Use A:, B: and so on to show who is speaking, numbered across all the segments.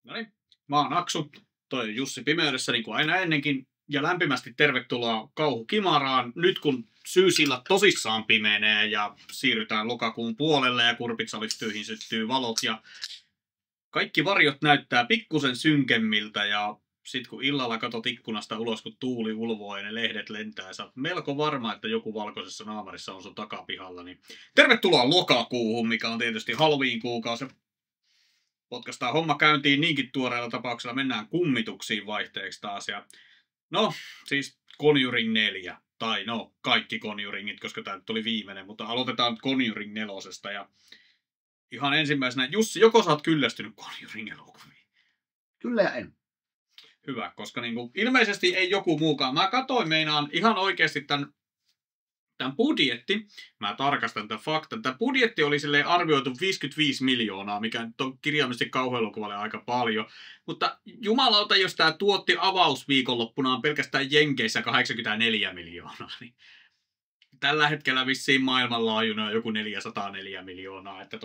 A: No niin, mä oon Aksu, toi on Jussi Pimeydessä niin kuin aina ennenkin, ja lämpimästi tervetuloa Kauhukimaraan. Nyt kun syysillat tosissaan pimenee ja siirrytään lokakuun puolelle ja kurpitsalistyihin syttyy valot ja kaikki varjot näyttää pikkusen synkemmiltä ja sit kun illalla katot ikkunasta ulos, kun tuuli ulvoo ja ne lehdet lentää ja sä oot melko varma, että joku valkoisessa naamarissa on sun takapihalla, niin tervetuloa lokakuuhun, mikä on tietysti Halloween kuukausi. Potkaistaan homma käyntiin niinkin tuoreella tapauksella. Mennään kummituksiin vaihteeksi taas. Ja no, siis Conjuring 4. Tai no, kaikki Conjuringit, koska tämä nyt oli viimeinen. Mutta aloitetaan Conjuring 4. Ja ihan ensimmäisenä, Jussi, joko sä oot kyllästynyt Conjuring-elokuviin?
B: Kyllä ja en.
A: Hyvä, koska niin ilmeisesti ei joku muukaan. Mä katsoin meinaan ihan oikeasti tämän budjetti, mä tarkastan tämän faktan, tämä budjetti oli silleen arvioitu 55 miljoonaa, mikä nyt on kirjaimellisesti kauhuelokuvalle aika paljon. Mutta jumalauta, jos tämä tuotti avausviikonloppunaan pelkästään Jenkeissä 84 miljoonaa, niin tällä hetkellä vissiin maailmanlaajuinen on joku 404 miljoonaa. Että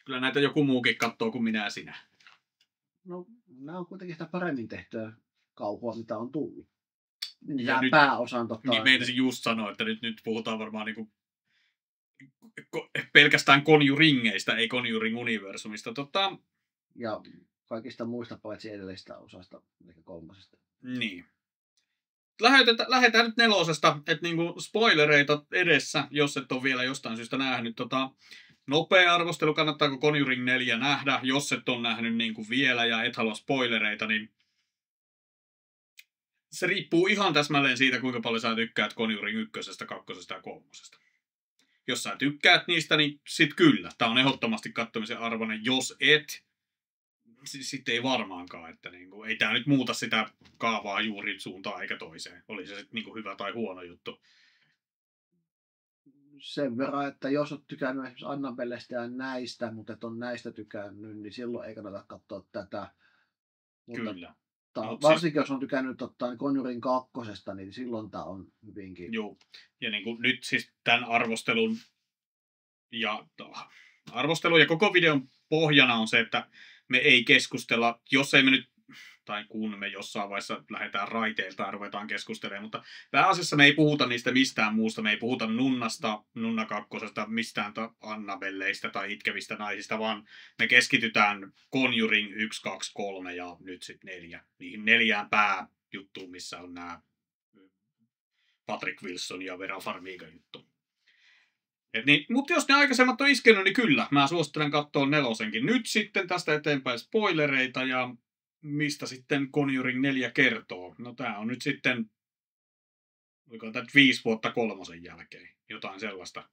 A: kyllä näitä joku muukin katsoo kuin minä ja sinä.
B: No, nämä on kuitenkin sitä paremmin tehtyä kauhua, mitä on tullut.
A: Ja nyt,
B: pääosan
A: niin meinasin just sanoa, että nyt puhutaan varmaan niinku pelkästään Conjuringeista, ei Conjuring-universumista.
B: Ja kaikista muista paitsi edellisestä osasta, eli 3.
A: Niin. Lähdetään nyt 4, että niinku spoilereita edessä, jos et ole vielä jostain syystä nähnyt. Nopea arvostelu, kannattaako Conjuring 4 nähdä, jos et ole nähnyt niinku vielä ja et halua spoilereita, niin se riippuu ihan täsmälleen siitä, kuinka paljon sä tykkäät Conjuring 1, 2 ja 3. Jos sä tykkäät niistä, niin sit kyllä. Tää on ehdottomasti katsomisen arvoinen. Jos et, sitten ei varmaankaan. Että niinku, ei tää nyt muuta sitä kaavaa juuri suuntaan eikä toiseen. Oli se sitten niinku hyvä tai huono juttu.
B: Sen verran, että jos olet tykännyt esimerkiksi Annabellesta ja näistä, mutta et on näistä tykännyt, niin silloin ei kannata katsoa tätä. Mutta
A: kyllä.
B: Varsinkin jos on tykännyt Conjuring 2, niin silloin tämä on hyvinkin.
A: Joo. Ja niin kuin nyt siis tämän arvostelun ja koko videon pohjana on se, että me ei keskustella, jos ei me nyt, tai kun me jossain vaiheessa lähdetään raiteilta ja ruvetaan keskustelemaan, mutta pääasiassa me ei puhuta niistä mistään muusta, me ei puhuta Nunnasta, Nunna 2, mistään Annabelleista tai itkevistä naisista, vaan me keskitytään Conjuring 1, 2, 3 ja nyt sitten 4. Niihin 4 pääjuttuun, missä on nämä Patrick Wilson ja Vera Farmiga juttu. Niin, mutta jos ne aikaisemmat on iskenyt, niin kyllä, mä suosittelen katsoa 4. Nyt sitten tästä eteenpäin spoilereita ja mistä sitten Conjuring 4 kertoo. No tää on nyt sitten, oliko tämä 5 vuotta 3 jälkeen, jotain sellaista.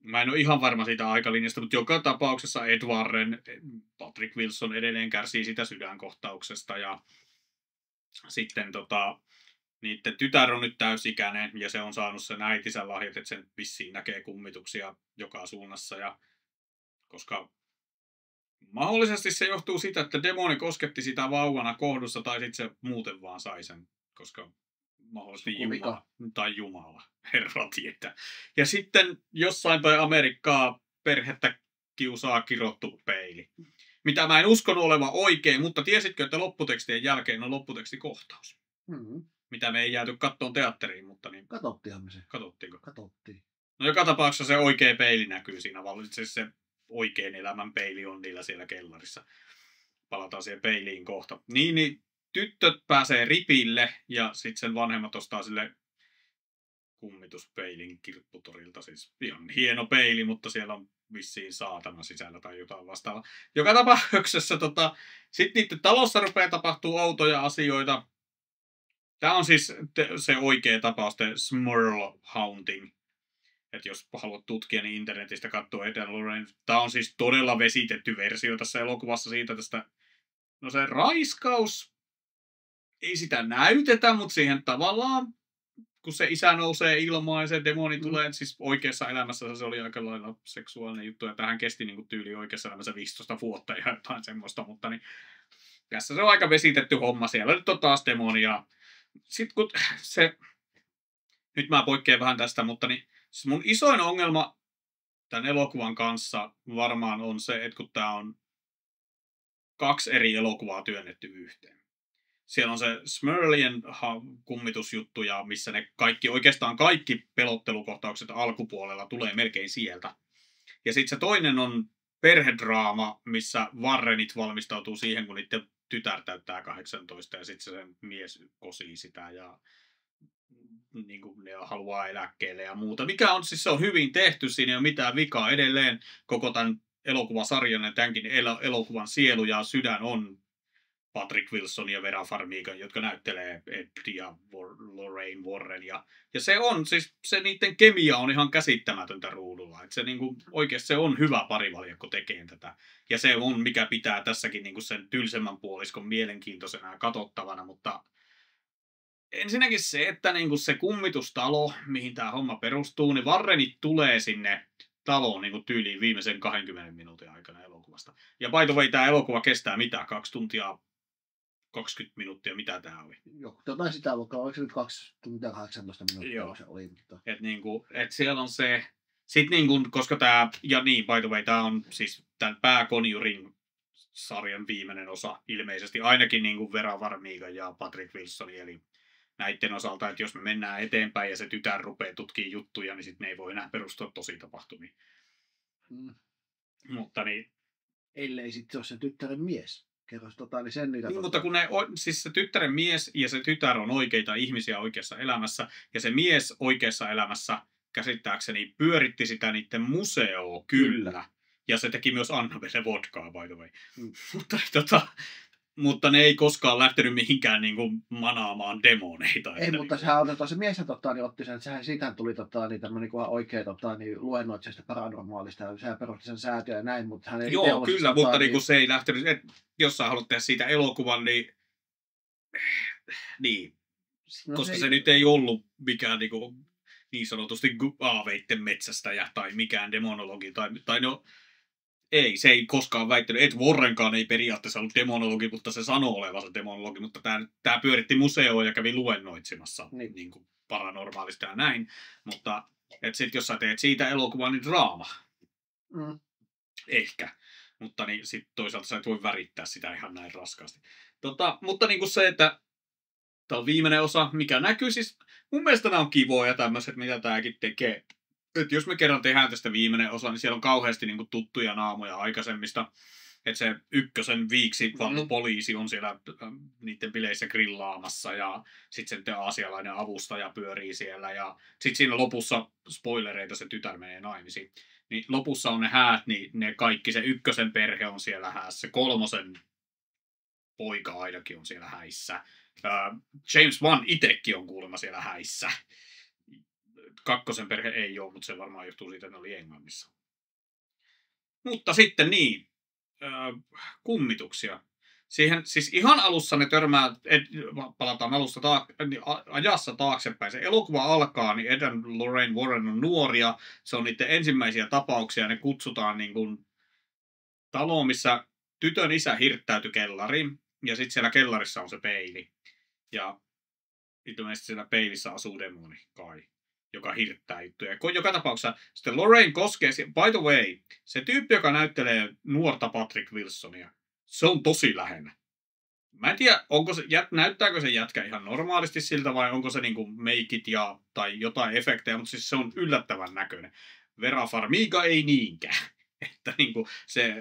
A: Mä en ole ihan varma siitä aikalinjasta, mutta joka tapauksessa Ed Warren, Patrick Wilson edelleen kärsii sitä sydänkohtauksesta ja sitten niiden tytär on nyt täysikäinen ja se on saanut sen äitinsä lahjat, että sen vissiin näkee kummituksia joka suunnassa. Ja koska mahdollisesti se johtuu siitä, että demoni kosketti sitä vauvana kohdussa tai sitten se muuten vaan sai sen, koska mahdollisesti Jumala, herra tietää. Ja sitten jossain päin Amerikkaa perhettä kiusaa kirottu peili. Mitä mä en uskonut olevan oikein, mutta tiesitkö, että lopputekstien jälkeen on lopputekstikohtaus? Mitä me ei jääty kattoon teatteriin, mutta niin.
B: Katsottiinhan me se.
A: Katsottiinko?
B: Katsottiin.
A: No joka tapauksessa se oikea peili näkyy siinä. Valitettavasti se oikein elämän peili on niillä siellä kellarissa. Palataan siihen peiliin kohta. Niin tyttö pääsee ripille ja sitten sen vanhemmat ostaa sille kummituspeilin kirpputorilta. Siis ihan hieno peili, mutta siellä on vissiin saatana sisällä tai jotain vastaavaa. Joka tapauksessa sitten niiden talossa rupeaa tapahtuu outoja asioita. Tämä on siis se oikea tapaus, se Smurl Haunting. Että jos haluat tutkia, niin internetistä katsoa edelleen. Tämä on siis todella vesitetty versio tässä elokuvassa siitä tästä. No se raiskaus, ei sitä näytetä, mutta siihen tavallaan, kun se isä nousee ilmaan ja se demoni tulee, siis oikeassa elämässä se oli aika lailla seksuaalinen juttu. Ja tähän kesti niin kuin tyyli oikeassa elämässä 15 vuotta ja jotain semmoista, mutta niin, tässä se on aika vesitetty homma. Siellä nyt on taas demonia. Sitten kun se, nyt mä poikkean vähän tästä, mutta niin, mun isoin ongelma tämän elokuvan kanssa varmaan on se, että kun tää on 2 eri elokuvaa työnnetty yhteen. Siellä on se Smurlien kummitusjuttuja, missä ne oikeastaan kaikki pelottelukohtaukset alkupuolella tulee melkein sieltä. Ja sitten se toinen on perhedraama, missä Warrenit valmistautuu siihen, kun niiden tytär täyttää 18 ja sitten se mies kosii sitä ja niin kuin ne haluaa eläkkeelle ja muuta. Mikä on siis se on hyvin tehty, siinä ei ole mitään vikaa edelleen. Koko tämän elokuvasarjan ja tämänkin elokuvan sielu ja sydän on Patrick Wilson ja Vera Farmiga, jotka näyttelee Ed ja Lorraine Warren. Ja se on, siis se niiden kemia on ihan käsittämätöntä ruudulla. Et se niinku, oikeasti se on hyvä parivaljakko tekemään tätä. Ja se on, mikä pitää tässäkin niinku sen tylsemmän puoliskon mielenkiintoisena ja katsottavana, mutta ensinnäkin se, että niinku se kummitustalo, mihin tämä homma perustuu, niin Warrenit tulee sinne taloon niinku tyyliin viimeisen 20 minuutin aikana elokuvasta. Ja by the way, tämä elokuva kestää mitä? 2 tuntia 20 minuuttia, mitä tämä oli?
B: Jotain sitä luokkaa, oliko se nyt 2 tuntia 18 minuuttia?
A: Joo.
B: Se oli, mutta...
A: Et siellä on se, sit niinku, koska tämä, ja niin, by the way, tämä on siis tämän Conjuring-sarjan viimeinen osa ilmeisesti, ainakin niinku Vera Farmiga ja Patrick Wilson, eli näiden osalta, että jos me mennään eteenpäin ja se tytär rupeaa tutkimaan juttuja, niin sitten ne ei voi enää perustua tositapahtumiin. Mutta niin...
B: Ellei sitten ole se tyttären mies. Kerros sen niitä.
A: Niin, mutta kun siis se tyttären mies ja se tytär on oikeita ihmisiä oikeassa elämässä, ja se mies oikeassa elämässä käsittääkseni pyöritti sitä niiden museoa kyllä. Ja se teki myös Annabelle vodkaa, by the way. Mutta ne ei koskaan lähtenyt mihinkään niin kuin manaamaan demoneita.
B: Ei, mutta se mies niin otti sen, että siitä tuli niin tämmöinen oikea niin luennoitsijasta paranormaalista, ja sehän perusti sen säätiön ja näin, mutta hän ei...
A: Joo, kyllä, mutta niin se ei lähtenyt, että jos sä haluat tehdä siitä elokuvan, niin. No, koska se nyt ei ollut mikään niin sanotusti aaveitten metsästäjä tai mikään demonologi, tai no... Ei, se ei koskaan väittänyt. Ed Warrenkaan ei periaatteessa ollut demonologi, mutta se sanoo olevansa demonologi. Mutta tämä pyöritti museoa ja kävi luennoitsimassa niin kuin paranormaalista ja näin. Mutta sitten jos sä teet siitä elokuvan, niin draama. Ehkä. Mutta niin sitten toisaalta sä et voi värittää sitä ihan näin raskaasti. Mutta niin kuin se, että tämä on viimeinen osa, mikä näkyy siis... Mun mielestä nämä on kivoja tämmöiset, mitä tämäkin tekee. Että jos me kerran tehdään tästä viimeinen osa, niin siellä on kauheasti niin kuin tuttuja naamoja aikaisemmista. Että se ykkösen viiksi poliisi on siellä niiden bileissä grillaamassa ja sitten se aasialainen avustaja pyörii siellä. Ja sitten siinä lopussa, spoilereita, se tytär menee naimisiin. Niin lopussa on ne häät, niin ne kaikki, se ykkösen perhe on siellä häissä. 3 poika ainakin on siellä häissä. James Wan itekin on kuulemma siellä häissä. 2 perhe ei ole, mutta se varmaan johtuu siitä, että ne oli Englannissa. Mutta sitten niin, kummituksia. Siihen, siis ihan alussa ne törmää, palataan alusta ajassa taaksepäin. Se elokuva alkaa, niin Ed ja Lorraine Warren on nuoria. Se on niiden ensimmäisiä tapauksia. Ne kutsutaan niin kuin taloon, missä tytön isä hirttäytyi kellariin. Ja sitten siellä kellarissa on se peili. Ja ilmeisesti siellä peilissä asuu demoni kai, joka hirttää juttuja. Joka tapauksessa sitten Lorraine koskee, by the way, se tyyppi, joka näyttelee nuorta Patrick Wilsonia, se on tosi lähellä. Mä en tiedä, näyttääkö se jätkä ihan normaalisti siltä vai onko se niinku meikit tai jotain efektejä, mutta siis se on yllättävän näköinen. Vera Farmiga ei niinkään. Että niinku se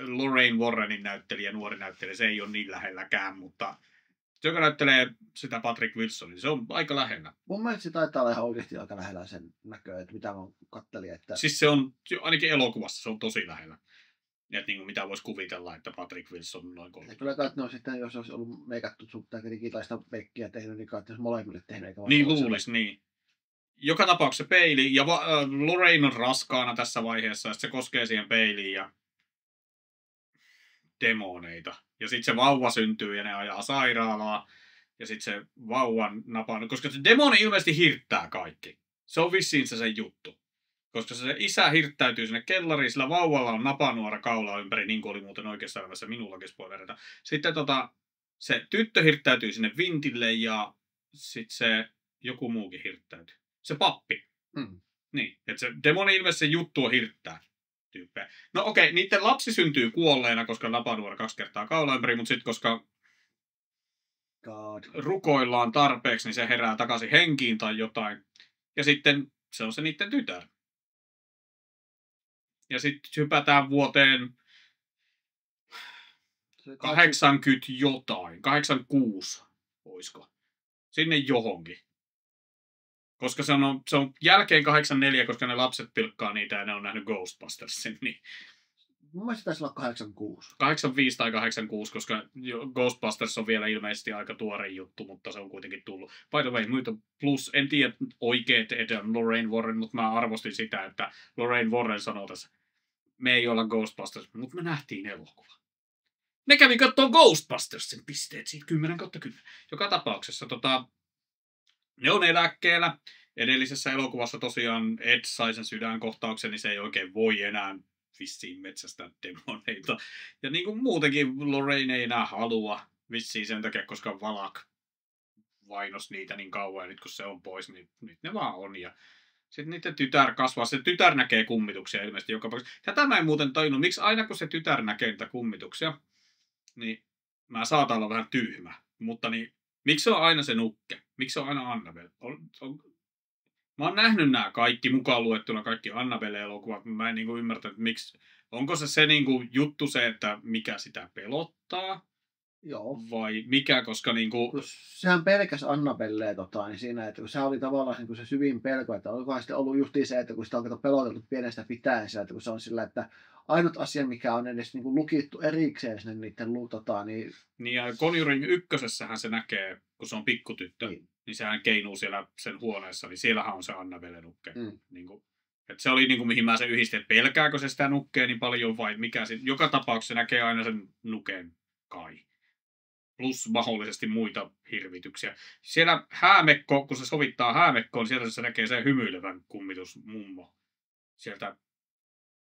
A: Lorraine Warrenin näyttelijä, nuori näyttelijä, se ei ole niin lähelläkään, mutta joka näyttelee sitä Patrick Wilsonia, se on aika lähellä.
B: Mun mielestä se taitaa olla ihan oikeasti aika lähellä sen näköä, että mitä mä kattelin. Että...
A: Siis se on, ainakin elokuvassa se on tosi lähellä. Että niin kuin mitä voisi kuvitella, että Patrick Wilson on noin 30.
B: Kyllä kai, no sitten jos olisi ollut meikattu tai digitaista meikkiä tehnyt, niin kai olisi molemmille tehnyt.
A: Niin luulisi, niin. Joka tapauksessa peili, ja Lorraine on raskaana tässä vaiheessa, että se koskee siihen peiliin ja demoneita. Ja sitten se vauva syntyy ja ne ajaa sairaalaa. Ja sitten se vauvan napaa, koska se demoni ilmeisesti hirttää kaikki. Se on vissiin se sen juttu. Koska se isä hirttäytyy sinne kellariin, sillä vauvalla on napanuora kaulaa ympäri, niin kuin oli muuten oikeassa elämässä minullakin spoilerita. Sitten se tyttö hirttäytyy sinne vintille ja sitten se joku muukin hirttäytyy. Se pappi. Niin, että se demoni ilmeisesti se juttu on hirttää. tyyppejä. No okei, niiden lapsi syntyy kuolleena, koska Lapadua 2 kertaa kaula ympäri, mutta sitten koska
B: God.
A: rukoillaan tarpeeksi, niin se herää takaisin henkiin tai jotain. Ja sitten se on se niiden tytär. Ja sitten hypätään vuoteen 80 jotain, 86 oisko. Sinne johonkin. Koska se on jälkeen 84, koska ne lapset pilkkaa niitä ja ne on nähnyt Ghostbustersin. Niin
B: Mun mielestä taisi olla 86.
A: 85 tai 86, koska Ghostbusters on vielä ilmeisesti aika tuore juttu, mutta se on kuitenkin tullut. By the way, muita plus, en tiedä oikeet eteen Lorraine Warren, mutta mä arvostin sitä, että Lorraine Warren sanoi tässä, me ei olla Ghostbusters, mutta me nähtiin elokuva. Ne kävi katsomaan Ghostbustersin pisteet siitä 10/10. Joka tapauksessa ne on eläkkeellä. Edellisessä elokuvassa tosiaan Ed sai sen sydänkohtauksen, niin se ei oikein voi enää vissiin metsästä demoneita. Ja niin kuin muutenkin Lorraine ei enää halua vissiin sen takia, koska Valak vainos niitä niin kauan, ja nyt kun se on pois, niin nyt ne vaan on. Ja sitten niiden tytär kasvaa. Se tytär näkee kummituksia ilmeisesti joka paikassa. Tätä mä en muuten tajunnut, miksi aina kun se tytär näkee niitä kummituksia, niin mä saatan olla vähän tyhmä. Mutta niin, miksi se on aina se nukke? Miksi se on aina Annabelle? Mä oon nähnyt nämä kaikki, mukaan luettuna kaikki Annabelle-elokuvat. Mä en niinku ymmärtänyt, että miksi. Onko se niinku juttu se, että mikä sitä pelottaa?
B: Joo.
A: Vai mikä, koska niinku...
B: Sehän pelkäs Annabelleen niin siinä, että kun se oli tavallaan niin kuin se syvin pelko, että olikohan sitten ollut justiin se, että kun sitä on peloteltu pienestä pitäen sitä, että kun se on sillä, että ainut asia, mikä on edes niin kuin lukittu erikseen sinne niiden niin...
A: Niin ja Conjuring 1:ssähän se näkee, kun se on pikkutyttö, niin sehän keinuu siellä sen huoneessa, niin siellähän on se Annabelle-nukke. Niin kuin, että se oli niin kuin, mihin mä sen yhdistin, että pelkääkö se sitä nukkea niin paljon vai mikä se... Joka tapauksessa näkee aina sen nuken kai. Plus mahdollisesti muita hirvityksiä. Siellä häämekko, kun se sovittaa häämekkoon, sieltä se näkee sen hymyilevän kummitusmummo. Sieltä.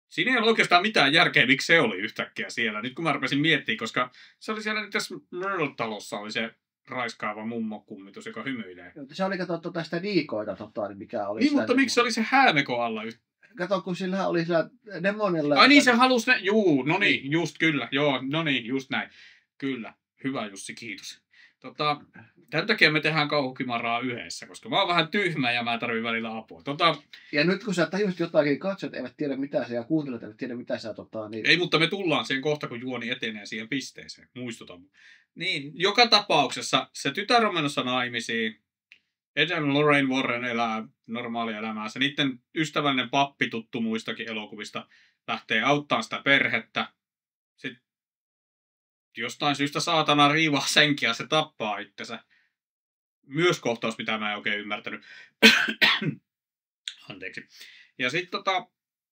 A: Siinä ei ole oikeastaan mitään järkeä, miksi se oli yhtäkkiä siellä. Nyt kun mä rupesin miettimään, koska se oli siellä tässä Merle-talossa oli se raiskaava mummo-kummitus, joka hymyilee.
B: Se oli katsottu tästä diikoita, mikä oli.
A: Niin, mutta miksi se oli se häämekon alla
B: Kato, kun sillä oli sillä demonilla...
A: Ai niin, se halusi ne... Juu, no niin, just kyllä. Joo, no niin, just näin. Kyllä. Hyvä Jussi, kiitos. Tämän takia me tehdään kauhukimaraa yhdessä, koska mä oon vähän tyhmä ja mä tarvitsen välillä apua.
B: Ja nyt kun sä tajusit jotakin, katsojat eivät tiedä mitä se ja kuuntelijat eivät tiedä mitä sä niin...
A: Ei, mutta me tullaan siihen kohta, kun juoni etenee siihen pisteeseen. Muistutan. Niin, joka tapauksessa se tytär on menossa naimisiin. Ed ja Lorraine Warren elää normaalia elämää. Se niiden ystävällinen pappi tuttu muistakin elokuvista lähtee auttamaan sitä perhettä. Sitten jostain syystä saatana riivaa senkin ja se tappaa itsensä. Myös kohtaus, mitä mä en oikein ymmärtänyt. Anteeksi. Ja sitten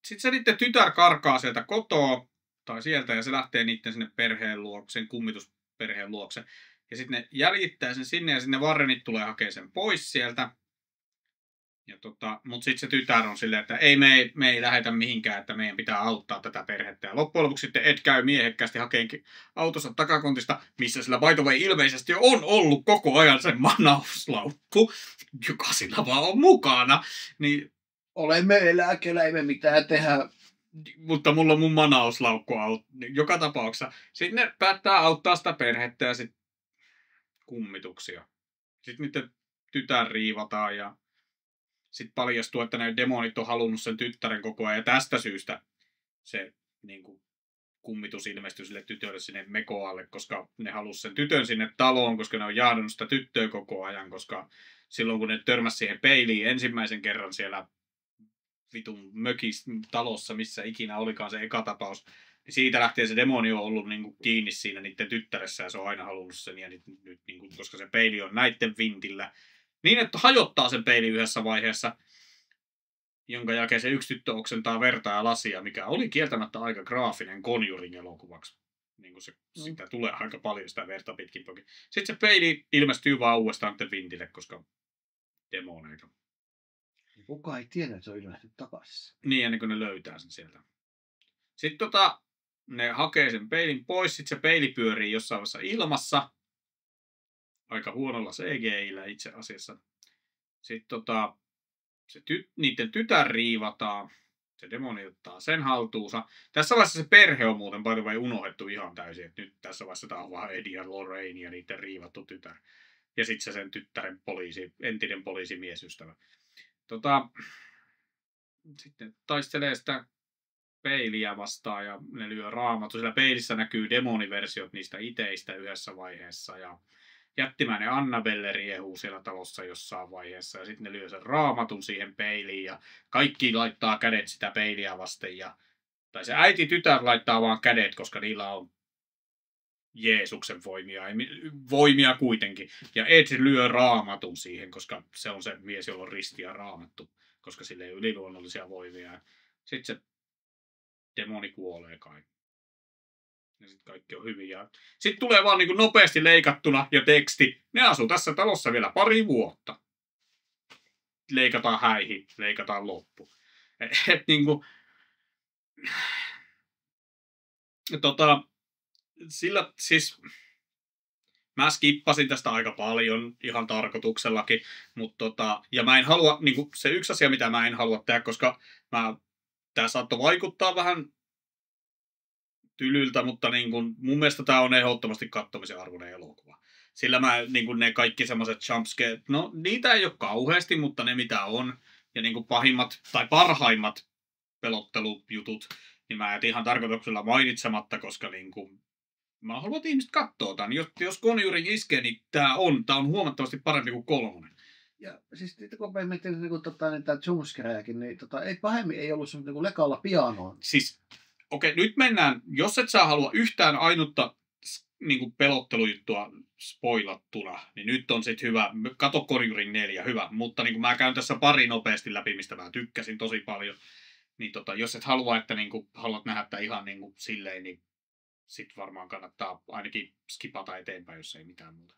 A: sit se niiden tytär karkaa sieltä kotoa, tai sieltä, ja se lähtee niiden sinne perheen luokse, sen kummitusperheen luokse. Ja sitten ne jäljittää sen sinne, ja sinne Warrenit tulee hakemaan sen pois sieltä. Ja mutta sitten se tytär on silleen, että ei me ei lähetä mihinkään, että meidän pitää auttaa tätä perhettä. Ja loppujen lopuksi sitten Ed käy miehekkäästi hakeenkin autonsa takakontista, missä sillä by the way ilmeisesti on ollut koko ajan sen manauslaukku, joka sillä vaan on mukana. Niin,
B: olemme eläkkeellä, emme mitään tehdä.
A: Mutta mulla on mun manauslaukku joka tapauksessa. Sitten ne päättää auttaa sitä perhettä ja sitten kummituksia. Sitten niiden tytär riivataan ja sitten paljastuu, että ne demonit on halunnut sen tyttären koko ajan. Ja tästä syystä se niin kuin, kummitus ilmestyi sille tytölle sinne mekoalle, koska ne halusi sen tytön sinne taloon, koska ne on jahdannut sitä tyttöä koko ajan. Koska silloin kun ne törmäsi siihen peiliin ensimmäisen kerran siellä vitun talossa, missä ikinä olikaan se eka tapaus, niin siitä lähtien se demoni on ollut niin kuin, kiinni siinä niiden tyttäressä ja se on aina halunnut sen. Ja nyt niin kuin, koska se peili on näitten vintillä, niin, että hajottaa sen peilin yhdessä vaiheessa, jonka jälkeen se yksi tyttö oksentaa verta ja lasia, mikä oli kieltämättä aika graafinen Conjuring-elokuvaksi. Niin kuin sitä tulee aika paljon sitä verta pitkin pokin. Sitten se peili ilmestyy vaan uudestaan vintille, koska demoneita.
B: Kukaan ei tiedä, että se on ilmestynyt takaisin.
A: Niin, ennen kuin ne löytää sen sieltä. Sitten ne hakee sen peilin pois, sitten se peili pyörii jossain vaiheessa ilmassa. Aika huonolla CGI-llä itse asiassa. Sitten niiden tytär riivataan. Se demoni ottaa sen haltuunsa. Tässä vaiheessa se perhe on muuten by the way unohdettu ihan täysin. Että nyt tässä vaiheessa tämä on vaan Eddie ja Lorraine ja niiden riivattu tytär. Ja sitten se sen tyttären entinen poliisimiesystävä. Sitten taistelee sitä peiliä vastaan ja ne lyö raamattu. Sillä peilissä näkyy demoniversiot niistä iteistä yhdessä vaiheessa. Ja jättimäinen Annabelle riehuu siellä talossa jossain vaiheessa. Ja sitten ne lyö sen raamatun siihen peiliin. Ja kaikki laittaa kädet sitä peiliä vasten. Tai se äiti tytär laittaa vaan kädet, koska niillä on Jeesuksen voimia kuitenkin. Ja Ed lyö raamatun siihen, koska se on se mies, jolla on risti ja raamattu. Koska sillä ei ole yliluonnollisia voimia. Sitten se demoni kuolee kai. Ja sitten kaikki on hyvin. Sitten tulee vaan niin kuin nopeasti leikattuna ja teksti. Ne asuu tässä talossa vielä pari vuotta. Leikataan häihin, leikataan loppu. Et niin kuin... Sillä siis... Mä skippasin tästä aika paljon ihan tarkoituksellakin, mutta ja mä en halua, niin kuin se yksi asia, mitä mä en halua tehdä, koska tää saattoi vaikuttaa vähän tylyltä, mutta niin kuin, mun mielestä tää on ehdottomasti katsomisen arvoinen elokuva. Sillä niin kuin ne kaikki semmoiset jumpscare, no niitä ei ole kauheasti, mutta ne mitä on, ja niin kuin pahimmat tai parhaimmat pelottelujutut, niin mä jätin ihan tarkoituksella mainitsematta, koska niin kuin, mä haluan, että ihmiset katsoo tämän. Jos Conjuring iskee, niin tää on huomattavasti parempi kuin 3.
B: Ja siis kun me miettii niitä jumpscarejakin, niin ei pahemmin ei ollut semmoinen niin lekalla pianoon.
A: Siis, okei, nyt mennään, jos et saa halua yhtään ainutta niin kuin pelottelujuttua spoilattuna, niin nyt on sitten hyvä. Kato Conjuring 4, hyvä. Mutta niin kuin mä käyn tässä pari nopeasti läpi, mistä mä tykkäsin tosi paljon. Niin jos et halua, että niin kuin, haluat nähdä että ihan niin kuin silleen, niin sitten varmaan kannattaa ainakin skipata eteenpäin, jos ei mitään muuta.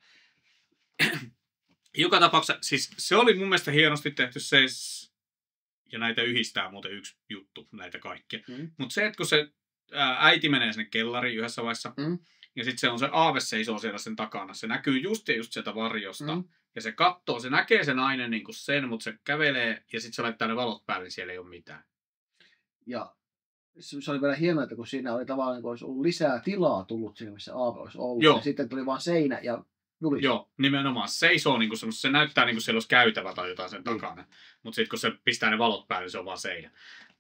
A: Joka tapauksessa, siis se oli mun mielestä hienosti tehty se, ja näitä yhdistää muuten yksi juttu, näitä kaikkia. Mutta se, että kun se äiti menee sinne kellariin yhdessä vaiheessa, ja sitten se aave seisoo siellä sen takana, se näkyy just sieltä varjosta, ja se katsoo, se näkee sen nainen niin kuin sen, mutta se kävelee, ja sitten se laittaa ne valot päälle, niin siellä ei ole mitään.
B: Ja se oli vielä hienoa, että kun siinä oli tavallaan, kun olisi ollut lisää tilaa tullut siinä, missä aave olisi ollut, ja sitten tuli vaan seinä ja julistus.
A: Joo, nimenomaan. Se seisoo niin kuin se näyttää niin kuin siellä olisi käytävä tai jotain sen takana. Mutta sitten kun se pistää ne valot päälle, niin se on vaan seinä.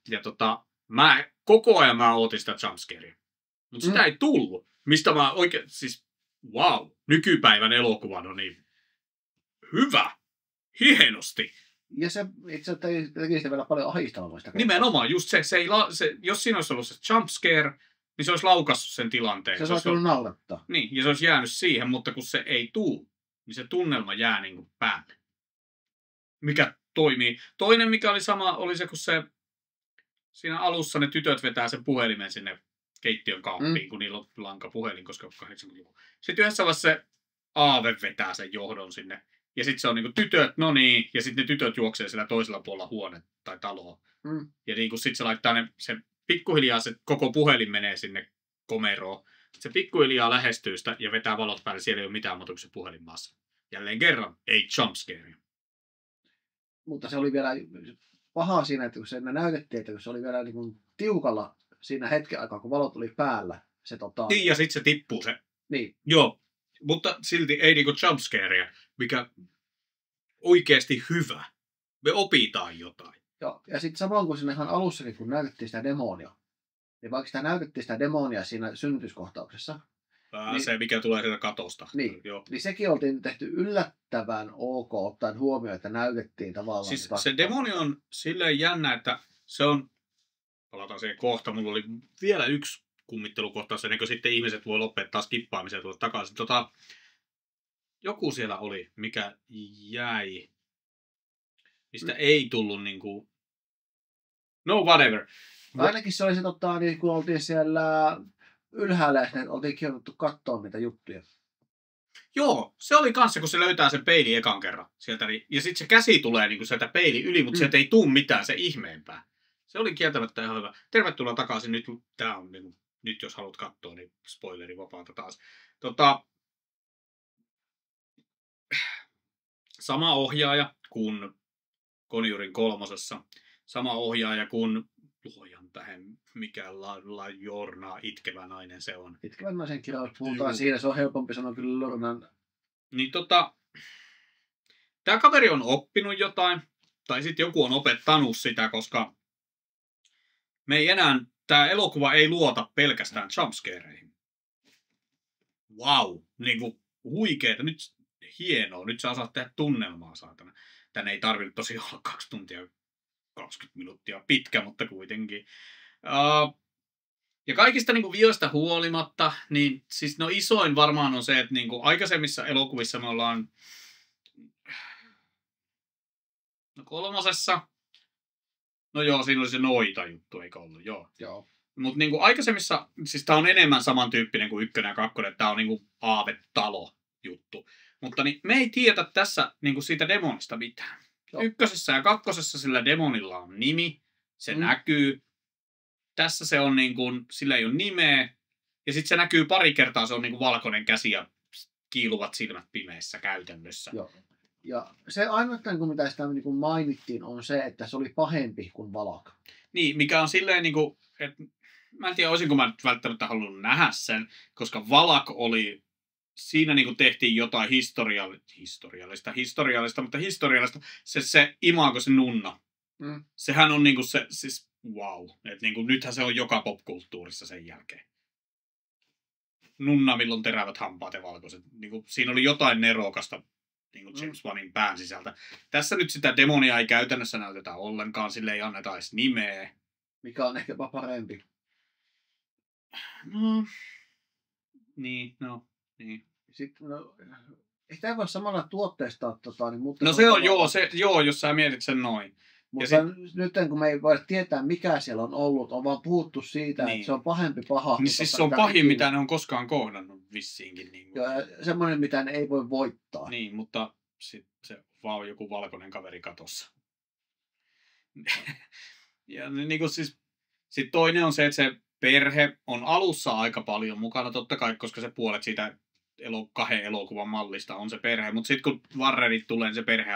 A: Ja koko ajan mä ootin sitä jumpscarea. Mutta sitä ei tullut. Mistä mä oikein, siis wow, nykypäivän elokuvan on niin hyvä, hienosti.
B: Ja se itse teki sitä vielä paljon ahistavamasta.
A: Nimenomaan, just se jos siinä olisi ollut se jumpscare, niin se olisi laukassut sen tilanteen.
B: Se olisi ollut naurattaa.
A: Niin, ja se olisi jäänyt siihen, mutta kun se ei tuu, niin se tunnelma jää niin kuin päälle. Mikä toimii. Toinen, mikä oli sama, oli se, kun siinä alussa ne tytöt vetää sen puhelimen sinne keittiön kaappiin, kun niillä on lankapuhelin, koska 80-luku. Sitten yhdessä vaiheessa se aave vetää sen johdon sinne. Ja sitten se on niinku tytöt, no niin, ja sitten ne tytöt juoksee siellä toisella puolella huone tai taloa. Ja niinku sitten se laittaa se pikkuhiljaa se koko puhelin menee sinne komeroon. Se pikkuhiljaa lähestyy sitä ja vetää valot päälle, siellä ei ole mitään muuta kuin se puhelin maassa. Jälleen kerran, ei jumpscare.
B: Mutta se oli vielä pahaa siinä, että kun se näytettiin, että kun se oli vielä niin kuin tiukalla siinä hetken aikaa, kun valot oli päällä.
A: Niin, ja sitten se tippuu se.
B: Niin.
A: Joo, mutta silti ei niinku jumpscarea, mikä oikeasti hyvä. Me opitaan jotain.
B: Joo, ja sitten samoin kuin siinä ihan alussakin, kun näytettiin sitä demonia. Niin vaikka sitä näytettiin sitä demonia siinä synnytyskohtauksessa.
A: Niin, se, mikä tulee sieltä katosta.
B: Niin, joo. Niin sekin oltiin tehty yllättävän ok, ottaen huomioon, että näytettiin tavallaan.
A: Siis se demoni on silleen jännä, että se on, palataan siihen kohta, mulla oli vielä yksi kummittelukohtaus, ennen kuin sitten ihmiset voi lopettaa skippaamisen ja tulla takaisin. Joku siellä oli, mikä jäi, mistä ei tullut niinku, no whatever.
B: Ainakin se oli se, niin kun oltiin siellä ylhäällä, että oltiin kirjoitettu katsoa niitä juttuja.
A: Joo, se oli kanssa, kun se löytää sen peilin ekan kerran sieltä, ja sitten se käsi tulee niinku sieltä peilin yli, mutta sieltä ei tule mitään, se ihmeempää. Se oli kieltämättä ihan hyvä. Tervetuloa takaisin, tää on niinku, nyt jos haluat katsoa, niin spoileri vapaata taas. Sama ohjaaja kuin Conjuring 3. Sama ohjaaja kuin luojan tähän, mikä La Jorna, itkevä nainen se on.
B: Itkevän naisen kirjaus puhutaan siinä, se on helpompi sanoa kyllä Lornan.
A: Niin tämä kaveri on oppinut jotain, tai sitten joku on opettanut sitä, koska me ei enää, tämä elokuva ei luota pelkästään jumpscareihin. Wow, niinku huikeeta, nyt hienoa, nyt sä osaat tehdä tunnelmaa, saatana. Tänne ei tarvinnut tosiaan olla 2 tuntia 20 minuuttia pitkä, mutta kuitenkin. Ja kaikista niin kuin vioista huolimatta, niin siis no isoin varmaan on se, että niin kuin aikaisemmissa elokuvissa me ollaan 3. No joo, siinä oli se noita juttu, eikö ollut?
B: Joo.
A: Mutta niin aikaisemmissa, siis tää on enemmän samantyyppinen kuin 1 ja 2, että tää on niin kuin aavetalo juttu. Mutta niin, me ei tiedä tässä niin kuin siitä demonista mitään. Joo. 1 ja 2 sillä demonilla on nimi, se näkyy. Tässä se on niin kuin, sillä ei ole nimeä. Ja sitten se näkyy pari kertaa, se on niin kuin valkoinen käsi ja kiiluvat silmät pimeissä käytännössä.
B: Joo. Ja se ainoastaan, mitä sitä niin kuin mainittiin, on se, että se oli pahempi kuin Valak.
A: Niin, mikä on silleen, niin kuin, että mä en tiedä, olisinko mä nyt välttämättä halunnut nähdä sen, koska Valak oli, siinä niin kuin tehtiin jotain historiallista, se imago, se nunna. Sehän on niin kuin se, siis wow. Että niin kuin, nythän se on joka popkulttuurissa sen jälkeen. Nunna, milloin terävät hampaat ja valkoiset. Niin kuin, siinä oli jotain nerokasta niin kuin James Wanin pään sisältä. Tässä nyt sitä demonia ei käytännössä näytetä ollenkaan, sille ei anneta edes nimeä.
B: Mikä on ehkä parempi.
A: No. Niin.
B: Sitten, ei tämä voi samalla tuotteistaa niin, mutta...
A: No se on, joo, jos sä mietit sen noin.
B: Mutta nyt kun me ei voida tietää, mikä siellä on ollut, on vaan puhuttu siitä, että se on pahempi paha.
A: Niin siis se on pahin, mitä ne on koskaan kohdannut vissiinkin. Niin
B: ja semmoinen, mitä ne ei voi voittaa.
A: Niin, mutta sitten se vaan joku valkoinen kaveri katossa. Ja niin kuin siis, sit toinen on se, että se perhe on alussa aika paljon mukana, totta kai, koska se puolet siitä 2 elokuvan mallista on se perhe. Mutta sitten kun Warrenit tulee, niin se perhe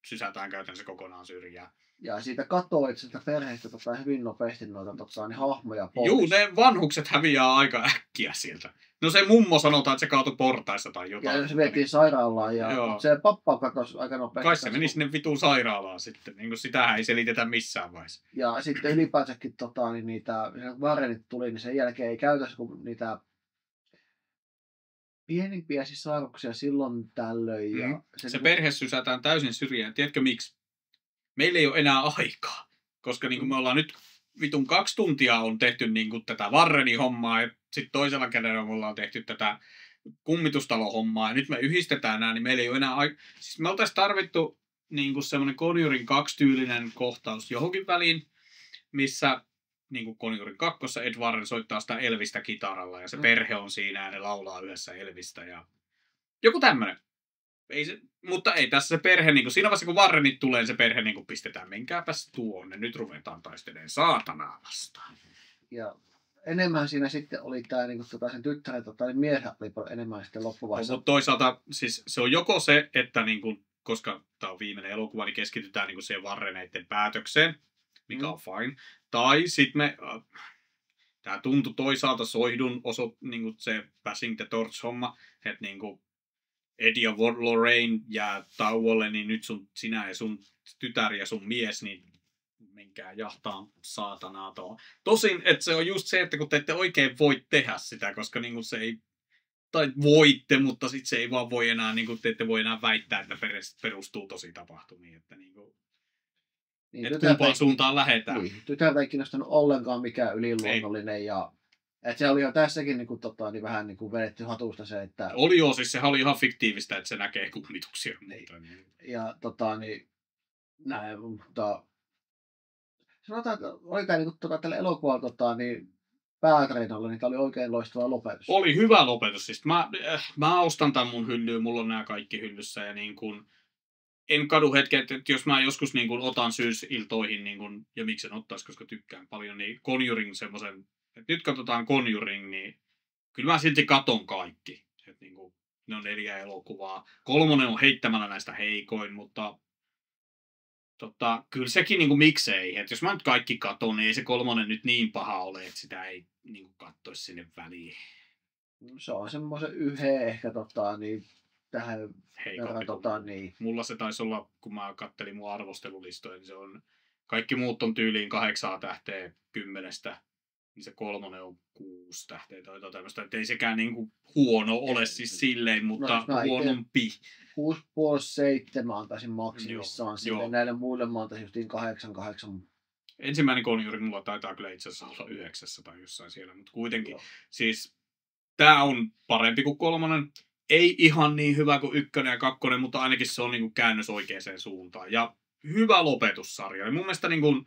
A: sysätään käytännössä kokonaan syrjään.
B: Ja siitä katoit sitä perheestä hyvin nopeasti noita niin hahmoja pois.
A: Juu, ne vanhukset häviää aika äkkiä sieltä. No se mummo sanotaan, että se kaatui portaissa tai jotain.
B: Ja se vietiin sairaalaan ja se pappa katosi aika nopeasti.
A: Kai se meni sinne vituun sairaalaan sitten, niin kuin sitähän ei selitetä missään vaiheessa.
B: Ja sitten ylipäänsäkin niin niitä Warrenit tuli, niin sen jälkeen ei käytössä kuin niitä pienimpiä sisaruksia silloin tällöin. Ja
A: se perhe sysätään täysin syrjään. Tiedätkö miksi? Meillä ei ole enää aikaa, koska niin kuin me ollaan nyt vitun 2 tuntia on tehty niin kuin tätä Warrenin hommaa ja sitten toisella kädellä me ollaan tehty tätä kummitustalo-hommaa ja nyt me yhdistetään nämä, niin meillä ei ole enää aikaa. Siis me oltaisiin tarvittu niin kuin semmoinen Conjuring 2-tyylinen kohtaus johonkin väliin, missä niin kuin Conjuring 2, Ed Warren soittaa sitä Elvistä kitaralla ja se perhe on siinä ja ne laulaa yhdessä Elvistä ja joku tämmöinen. Mutta ei tässä se perhe, niin kuin siinä vaiheessa kun Warrenit tulee, niin se perhe niin kuin pistetään, menkääpäs tuonne, nyt ruvetaan taistelemaan saatanaa vastaan.
B: Ja enemmän siinä sitten oli tämä niin sen tyttären niin mies oli enemmän sitten loppuvaiheessa.
A: Mutta toisaalta siis se on joko se, että niin kuin, koska tämä on viimeinen elokuva, niin keskitytään niin kuin siihen Warreneiden päätökseen, mikä on fine. Tai sitten tämä tuntui toisaalta Soihdun niin kuin se Passing the Torch-homma, että niin kuin Eddie ja Lorraine jää tauolle, niin nyt sinä ja sun tytär ja sun mies, niin menkää jahtaan saatanaa tuohon. Tosin, että se on just se, että kun te ette oikein voi tehdä sitä, koska niin kuin se ei, tai voitte, mutta sitten se ei vaan voi enää, niin kuin te ette voi enää väittää, että perustuu tosi tapahtumiin, että niin kuin, niin, että kumpaan suuntaan lähdetään.
B: Niin, tytärtä ei kiinnostanut ollenkaan mikään yliluonnollinen ja että se oli jo tässäkin niin kuin, niin vähän niin kuin vedetty hatusta se, että...
A: Oli joo, siis sehän oli ihan fiktiivistä, että se näkee kummituksia. Niin.
B: Ja niin näin, mutta... Sanotaan, että oli tämä niin tällä elokuvalla niin päätreenalla, niin tämä oli oikein loistava lopetus.
A: Oli hyvä lopetus. Siis mä ostan tämän mun hyllyyn, mulla on nämä kaikki hyllyssä ja niin kuin... En kadu hetken, että jos mä joskus niin kuin otan syysiltoihin, niin kuin, ja miksi en ottaisi, koska tykkään paljon, niin Conjuring semmoisen... Et nyt katsotaan Conjuring, niin kyllä mä silti katon kaikki. Et niin kuin, ne on 4 elokuvaa. 3 on heittämällä näistä heikoin, mutta Kyllä sekin niinku miksei. Et jos mä nyt kaikki katon, niin ei se 3 nyt niin paha ole, että sitä ei niinku kattoisi sinne väliin.
B: Se on semmoisen yhden ehkä niin tähän
A: Heikompi
B: verran niin.
A: Mulla se taisi olla, kun mä kattelin mun arvostelulistoja, niin se on, kaikki muut on tyyliin 8 tähteä 10, niin se 3 on 6 tähteä tai jotain tämmöistä. Että ei sekään niinku huono ole siis silleen, mutta huonompi.
B: 6,5-7 antaisin maksimissaan sille. Näille muille mä antaisin justiin 8.
A: Ensimmäinen Conjuring mulla taitaa kyllä itse asiassa olla 9 tai jossain siellä, mutta kuitenkin. Joo. Siis tää on parempi kuin 3. Ei ihan niin hyvä kuin 1 ja 2, mutta ainakin se on niinku käännös oikeaan suuntaan. Ja hyvä lopetussarja. Ja mun mielestä niinku,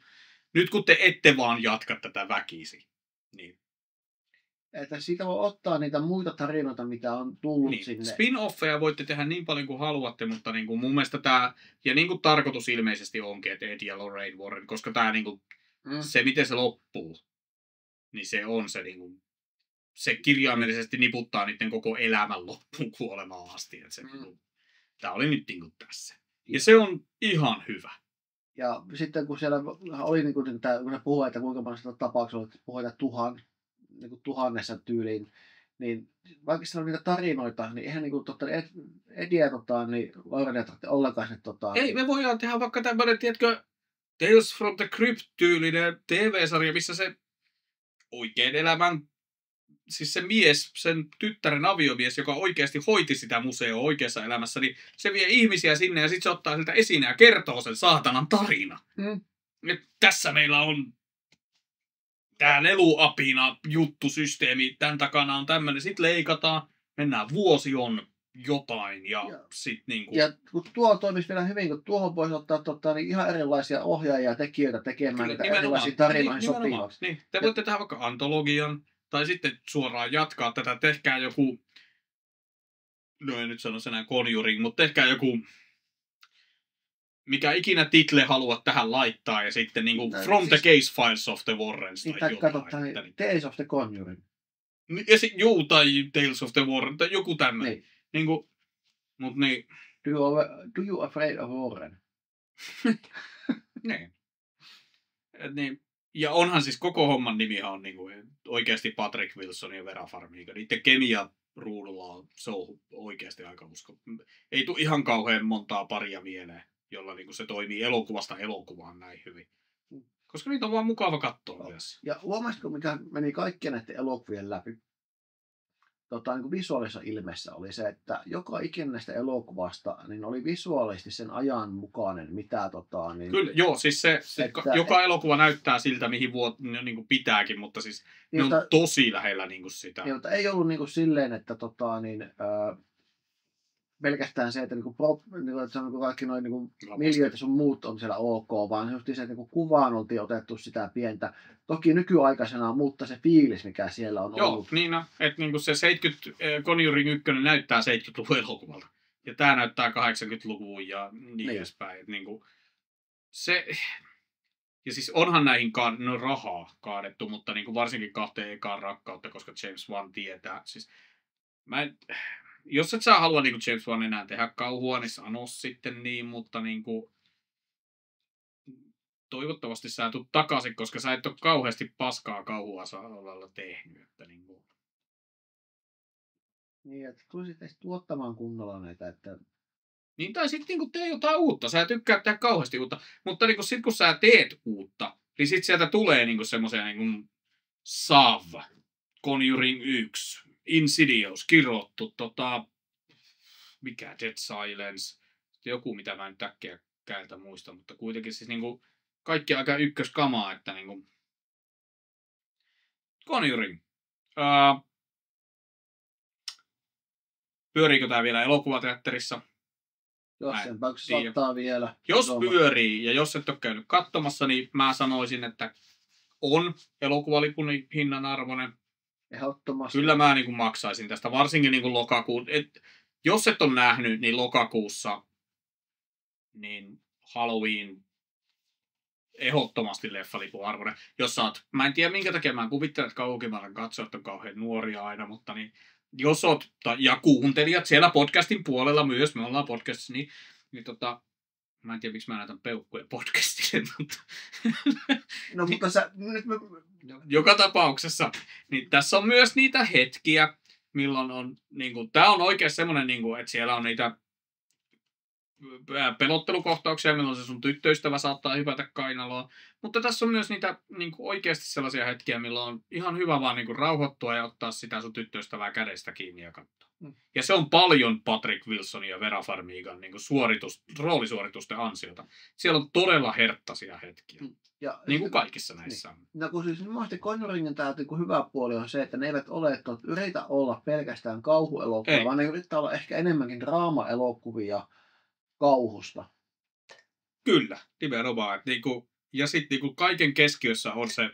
A: nyt kun te ette vaan jatka tätä väkisi, niin
B: että siitä voi ottaa niitä muita tarinoita, mitä on tullut
A: niin.
B: sinne.
A: Spin-offeja voitte tehdä niin paljon kuin haluatte, mutta niin kuin mun mielestä tämä, ja niin kuin tarkoitus ilmeisesti onkin, että Ed ja Lorraine Warren, koska tämä niin kuin, se miten se loppuu, niin se on se niin kuin, se kirjaimellisesti niputtaa niiden koko elämän loppuun kuolemaan asti. Että se, tämä oli nyt niin kuin tässä. Ja se on ihan hyvä.
B: Ja sitten kun siellä oli, niin kuin, kun ne puhuivat, että kuinka paljon sitä tapauksella oli, puhuivat niin kuin 1000 tyyliin, niin vaikka siellä on niitä tarinoita, niin eihän niin kuin, Ediä niin Lorraine tarvitse ollenkaan sinne
A: ei, me voidaan tehdä vaikka tämmöinen, tiedätkö, Tales from the Crypt-tyylinen TV-sarja, missä se oikein elämän, siis se mies, sen tyttären aviomies, joka oikeasti hoiti sitä museoa oikeassa elämässä, niin se vie ihmisiä sinne ja sitten se ottaa siltä esiin ja kertoo sen saatanan tarina. Et tässä meillä on tämä leluapina juttusysteemi, tämän takana on tämmöinen, sitten leikataan, mennään vuosi on jotain ja sitten niinku.
B: Ja kun tuo toimisi vielä hyvin, kun tuohon voisi ottaa niin ihan erilaisia ohjaajia ja tekijöitä tekemään niitä erilaisia tarinoihin sopivaksi.
A: Niin, te voitte tehdä vaikka antologian, tai sitten suoraan jatkaa tätä, tehkää joku, no en nyt sano enää Conjuring, mutta tehkää joku, mikä ikinä title haluat tähän laittaa, ja sitten niinku From the Case Files of the Warrens tai
B: jotain. Tales of the Conjuring.
A: Tai Tales of the Warren, tai joku tämmöinen.
B: Niin.
A: Niinku, mut niin.
B: Do you afraid of Warren?
A: niin. Ja onhan siis koko homman nimihan on niinku oikeasti Patrick Wilson ja Vera Farmiga. Niiden kemia ruudulla on, se on oikeasti aika usko. Ei tule ihan kauhean montaa paria mieleen, jolla niinku se toimii elokuvasta elokuvaan näin hyvin. Koska niitä on vaan mukava katsoa myös.
B: Ja huomasitko, mikä meni kaikkien näiden elokuvien läpi? Niin kuin visuaalisessa ilmeessä oli se, että joka ikinen näistä elokuvasta niin oli visuaalisesti sen ajan mukainen, mitä niin.
A: Kyllä, joo, siis joka elokuva näyttää siltä, mihin niin kuin pitääkin, mutta siis ne on tosi lähellä niin kuin sitä.
B: Niin, mutta ei ollut niin kuin silleen, että pelkästään se, että kaikki noin miljööt ja sun muut on siellä ok, vaan just se, että kuvaan oltiin otettu sitä pientä, toki nykyaikaisena, mutta se fiilis, mikä siellä on ollut.
A: Joo, niin että niinku se Conjuring 1 näyttää 70-luvun elokuvalta. Ja tää näyttää 80-luvun ja niin edespäin. Niinku, se, ja siis onhan näihin rahaa kaadettu, mutta niinku varsinkin 2 ekaan rakkautta, koska James Wan tietää. Siis, jos et sä halua niinku James Wan enää tehdä kauhua, niin sano sitten niin, mutta niinku, toivottavasti sä tulet takaisin, koska sä et ole kauheasti paskaa kauhua lailla tehnyt. Että niinku.
B: Niin, että tulisit edes tuottamaan kunnolla näitä. Että.
A: Niin, tai sitten niinku tee jotain uutta. Sä tykkää tehdä kauheasti uutta. Mutta niinku sit kun sä teet uutta, niin sit sieltä tulee niinku semmoisia niinku Sav, Conjuring 1, Insidious, kirottu, mikä Dead Silence, joku mitä mä nyt äkkiä käältä muista, mutta kuitenkin siis niinku kaikki aika ykköskamaa, että niinku Conjuring. Pyöriikö tää vielä elokuvateatterissa?
B: Jos sen saattaa vielä.
A: Jos pyörii ja jos et ole käynyt katsomassa, niin mä sanoisin, että on elokuvalipun hinnan arvoinen.
B: Ehdottomasti.
A: Kyllä mä niin maksaisin tästä, varsinkin niin lokakuun. Jos et ole nähnyt, niin lokakuussa niin Halloween ehdottomasti leffalipun arvoinen. Jos sä oot, mä en tiedä minkä takia mä kuvittelen, että Kauhukimaran katsojat on kauhean nuoria aina, mutta niin, jos oot, ja kuuntelijat siellä podcastin puolella myös, me ollaan podcastissa, niin Mä en tiedä, miksi mä näytän peukkuja podcastille, mutta...
B: No mutta sä... Nyt mä...
A: Joka tapauksessa, niin tässä on myös niitä hetkiä, milloin on... Niin kuin, tää on oikein semmoinen, niin kuin, että siellä on niitä pelottelukohtauksia, milloin se sun tyttöystävä saattaa hypätä kainaloon. Mutta tässä on myös niitä niin kuin oikeasti sellaisia hetkiä, milloin on ihan hyvä vaan niin kuin rauhoittua ja ottaa sitä sun tyttöystävää kädestä kiinni ja katsoa. Ja se on paljon Patrick Wilsonin ja Vera Farmigan niin kuin roolisuoritusten ansiota. Siellä on todella herttaisia hetkiä. Ja, niin kuin kaikissa näissä.
B: Niin. No kun siis mielestäni Conjuringin tämä niin hyvä puoli on se, että ne eivät ole, että yritä olla pelkästään kauhuelokuvia, vaan ne yrittää olla ehkä enemmänkin draama-elokuvia kauhusta.
A: Kyllä, nimenomaan. Niinku, ja sitten niinku kaiken keskiössä on se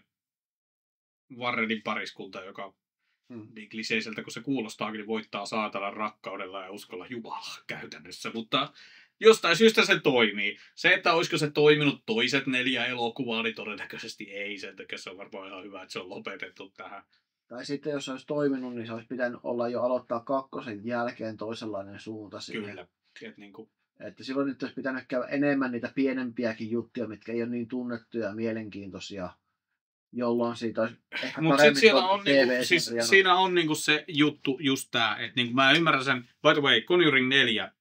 A: Warrenin pariskunta, joka niin kliseiseltä kuin se kuulostaakin, niin voittaa saatana rakkaudella ja uskolla Jumalaa käytännössä. Mutta jostain syystä se toimii. Se, että olisiko se toiminut toiset 4 elokuvaa, niin todennäköisesti ei. Sen takia se on varmaan ihan hyvä, että se on lopetettu tähän.
B: Tai sitten jos se olisi toiminut, niin se olisi pitänyt olla jo aloittaa 2 jälkeen toisenlainen suunta siihen.
A: Kyllä.
B: Että silloin nyt olisi pitänyt käydä enemmän niitä pienempiäkin juttuja, mitkä ei ole niin tunnettuja ja mielenkiintoisia, jolloin siitä olisi ehkä paremmin
A: TV-sarjana. Siinä on niinku se juttu just tää, että niinku mä ymmärrän sen, by the way, Conjuring 4,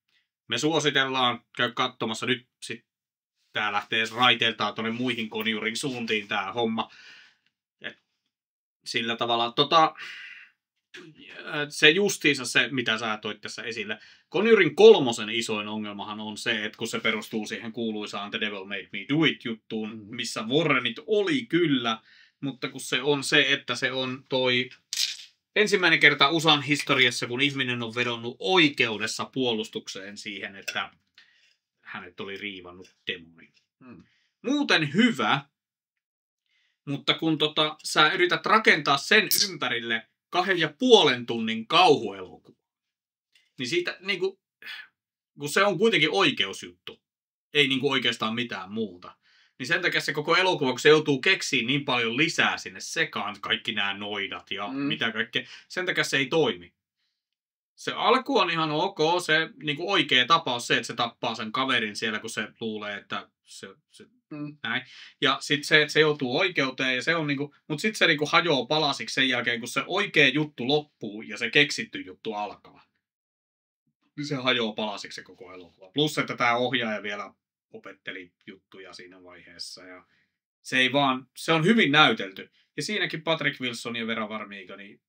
A: me suositellaan, käy katsomassa nyt sit tää lähtee raiteiltaan tuonne muihin Conjuring suuntiin tää homma. Et sillä tavalla se justiinsa se, mitä sä toit tässä esille. Conjuring 3 isoin ongelmahan on se, että kun se perustuu siihen kuuluisaan The Devil Made Me Do It-juttuun, missä Warrenit oli kyllä, mutta kun se on se, että se on toi ensimmäinen kerta USAn historiassa, kun ihminen on vedonnut oikeudessa puolustukseen siihen, että hänet oli riivannut demoni. Muuten hyvä, mutta kun sä yrität rakentaa sen ympärille 2,5 tunnin kauhuelokuva, niin siitä niinku, kun se on kuitenkin oikeusjuttu, ei niinku oikeastaan mitään muuta, niin sen takia se koko elokuva, kun se joutuu keksiin niin paljon lisää sinne sekaan, kaikki nämä noidat ja mitä kaikkea, sen takia se ei toimi. Se alku on ihan ok, se niinku oikea tapaus se, että se tappaa sen kaverin siellä, kun se luulee, että se näin. Ja sitten se, että se joutuu oikeuteen, ja se on niinku, mutta sitten se niinku hajoaa palasiksi sen jälkeen, kun se oikea juttu loppuu ja se keksitty juttu alkaa. Niin se hajoaa palasiksi se koko elokuva. Plus, että tämä ohjaaja vielä opetteli juttuja siinä vaiheessa. Ja se on hyvin näytelty. Ja siinäkin Patrick Wilson ja Vera Farmiga, niin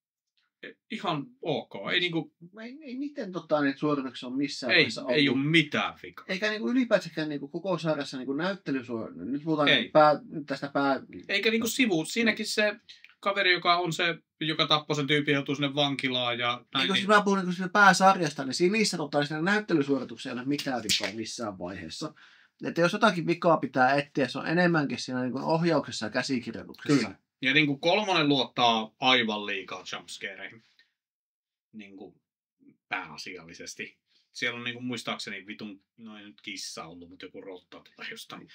A: ihan ok.
B: Ei niiden niitä suorituksia ole missään vaiheessa ollut.
A: Ei ole mitään vikaa.
B: Eikä ylipäätään koko sarjassa näyttelysuorituksia. Nyt puhutaan tästä
A: eikä sivu. Siinäkin se kaveri, joka on se, joka tappoi sen tyypin, joutuu sinne vankilaan. Ja
B: eikö siis mä puhun pääsarjasta, niin niissä näyttelysuorituksia ei ole mitään vikaa missään vaiheessa. Että jos jotakin vikaa pitää etsiä, se on enemmänkin siinä ohjauksessa ja käsikirjoituksessa.
A: Kyllä. Ja 3 luottaa aivan liikaa jumpscareihin. Pääasiallisesti. Siellä on muistaakseni vitun, nyt kissa ollut, mutta joku rotta tai jostain.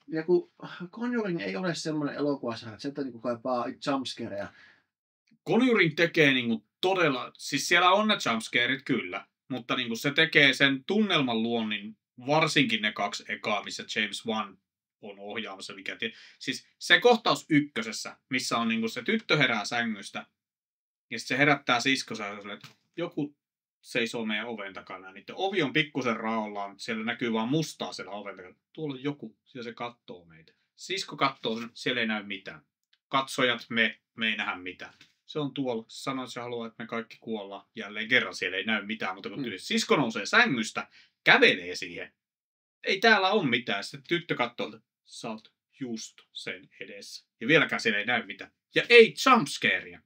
B: Ja kun Conjuring ei ole semmoinen elokuvasarja, että sieltä kaipaa jumpscareja.
A: Conjuring tekee todella, siis siellä on ne jumpscareit kyllä, mutta se tekee sen tunnelman luonnin, varsinkin ne 2 ekaa, missä James Wan on ohjaamassa. Siis se kohtaus 1, missä on se tyttö herää sängystä, ja sitten se herättää siskonsa, että joku seisoo meidän oven takana. Niiden ovi on pikkusen raollaan, mutta siellä näkyy vaan mustaa siellä oven takana. Tuolla on joku, siellä se katsoo meitä. Sisko katsoo, siellä ei näy mitään. Katsojat, me ei nähdä mitään. Se on tuolla. Se sanoo, että se haluaa, että me kaikki kuollaan. Jälleen kerran siellä ei näy mitään, mutta kun sisko nousee sängystä, kävelee siihen. Ei täällä ole mitään. Sitten tyttö katsoo, että sä oot just sen edessä. Ja vieläkään siellä ei näy mitään. Ja ei jumpscarea.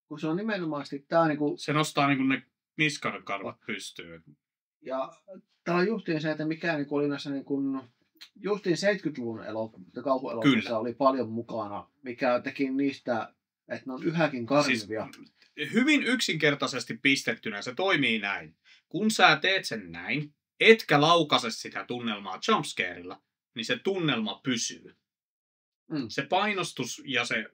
B: Kun se on nimenomaan tää
A: se nostaa ne niskankarvat pystyyn.
B: Ja tää on justiin se, että mikä oli näissä justiin 70-luvun kauhuelokuvissa oli paljon mukana, mikä teki niistä, että ne on yhäkin karmivia.
A: Siis, hyvin yksinkertaisesti pistettynä se toimii näin. Kun sä teet sen näin, etkä laukaise sitä tunnelmaa jumpscarella, niin se tunnelma pysyy. Se painostus ja se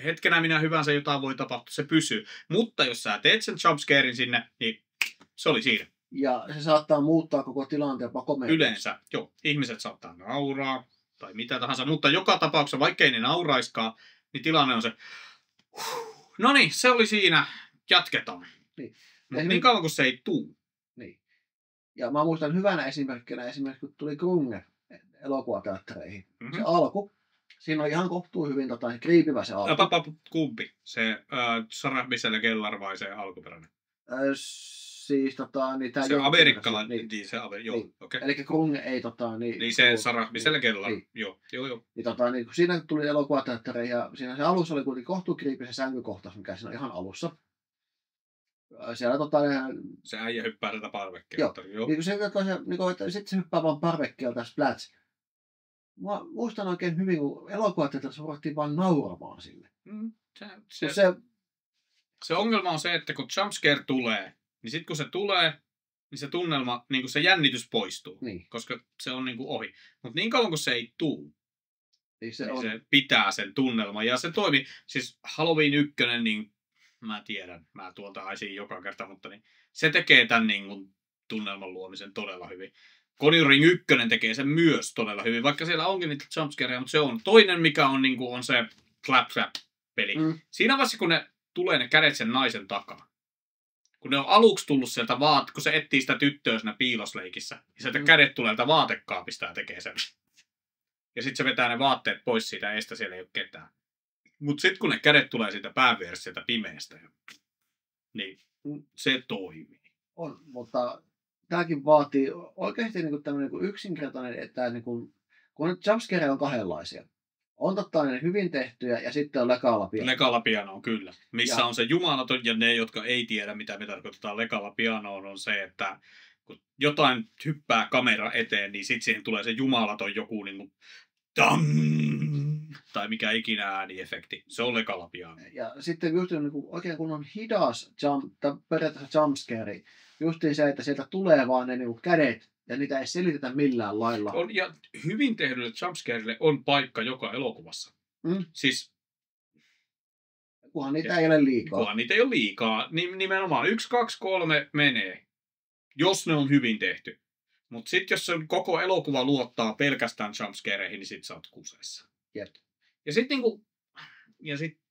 A: hetkenä minä hyvänsä jotain voi tapahtua, se pysyy. Mutta jos sä teet sen jumpscaren sinne, niin se oli siinä.
B: Ja se saattaa muuttaa koko tilanteen jopa komediaksi.
A: Yleensä, joo. Ihmiset saattaa nauraa tai mitä tahansa, mutta joka tapauksessa, vaikkei ne nauraiskaan, niin tilanne on se, no niin, se oli siinä, jatketaan.
B: Niin.
A: Mutta niin kauan kuin se ei tuu.
B: Niin. Ja mä muistan hyvänä esimerkkinä, esimerkiksi kun tuli Grunge elokuvateattereihin. Se alku, siinä on ihan kohtuu hyvin kriipivä se alku.
A: Kumpi? Se Sarah Michelle Gellar vai se alkuperäinen?
B: Siis niin tää
A: se amerikkalainen, niin se joo,
B: niin.
A: okei.
B: Eli Grunge ei
A: niin se Sarah Michelle Gellar,
B: niin.
A: joo.
B: Niin, kun siinä tuli elokuvateattereihin ja siinä se alussa oli kuitenkin kohtuu kriipi se sänkykohtaus, mikä siinä on ihan alussa. Siellä
A: se äijä hyppää tätä parvekkeelta.
B: Joo. Niin että sitten se hyppää vaan parvekkeelta splats. Mä muistan oikein hyvin, kun elokuvateatterissa ruvettiin vaan nauramaan sille.
A: Se ongelma on se, että kun jumpscare tulee, niin sitten kun se tulee, niin se tunnelma, niin se jännitys poistuu.
B: Niin.
A: Koska se on ohi. Mutta niin kauan kun se ei tule,
B: niin
A: se pitää sen tunnelman. Ja se toimii. Siis Halloween 1, niin mä tiedän, mä tuolta haisin joka kerta, mutta niin, se tekee tämän tunnelman luomisen todella hyvin. Conjuring 1 tekee sen myös todella hyvin, vaikka siellä onkin niitä jumpscareja, mutta se on toinen, mikä on, on se claptrap-peli. Siinä vaiheessa, kun ne tulee ne kädet sen naisen takaa, kun ne on aluksi tullut sieltä kun se etsii sitä tyttöä siinä piilosleikissä, ja sieltä kädet tulee sieltä vaatekaapista ja tekee sen. Ja sitten se vetää ne vaatteet pois siitä eestä, siellä ei ole ketään. Mutta sitten kun ne kädet tulee siitä päävierestä, sieltä pimeästä, niin se toimii.
B: On, mutta tämäkin vaatii oikeasti tämmöinen yksinkertainen, että kun jumpscare on kahdenlaisia. On hyvin tehtyjä ja sitten on lekalla piano.
A: Lekalla piano, kyllä. Missä on se jumalaton ja ne, jotka ei tiedä, mitä me tarkoitetaan lekalla pianoon, on se, että kun jotain hyppää kamera eteen, niin sitten siihen tulee se jumalaton joku dam, tai mikä ikinä ääniefekti. Se on lekalla piano. Ja
B: sitten just oikein kun on hidas periaatteessa jumpscare, justiin se, että sieltä tulee vaan ne kädet ja niitä ei selitetä millään lailla.
A: Ja hyvin tehdylle jumpscarelle on paikka joka elokuvassa. Siis
B: kunhan niitä ei ole liikaa.
A: Kunhan niitä ei ole liikaa. Nimenomaan 1, 2, 3 menee. Jos ne on hyvin tehty. Mutta sitten jos se koko elokuva luottaa pelkästään jumpscareihin, niin sit sä oot kuseessa.
B: Jep.
A: Ja sitten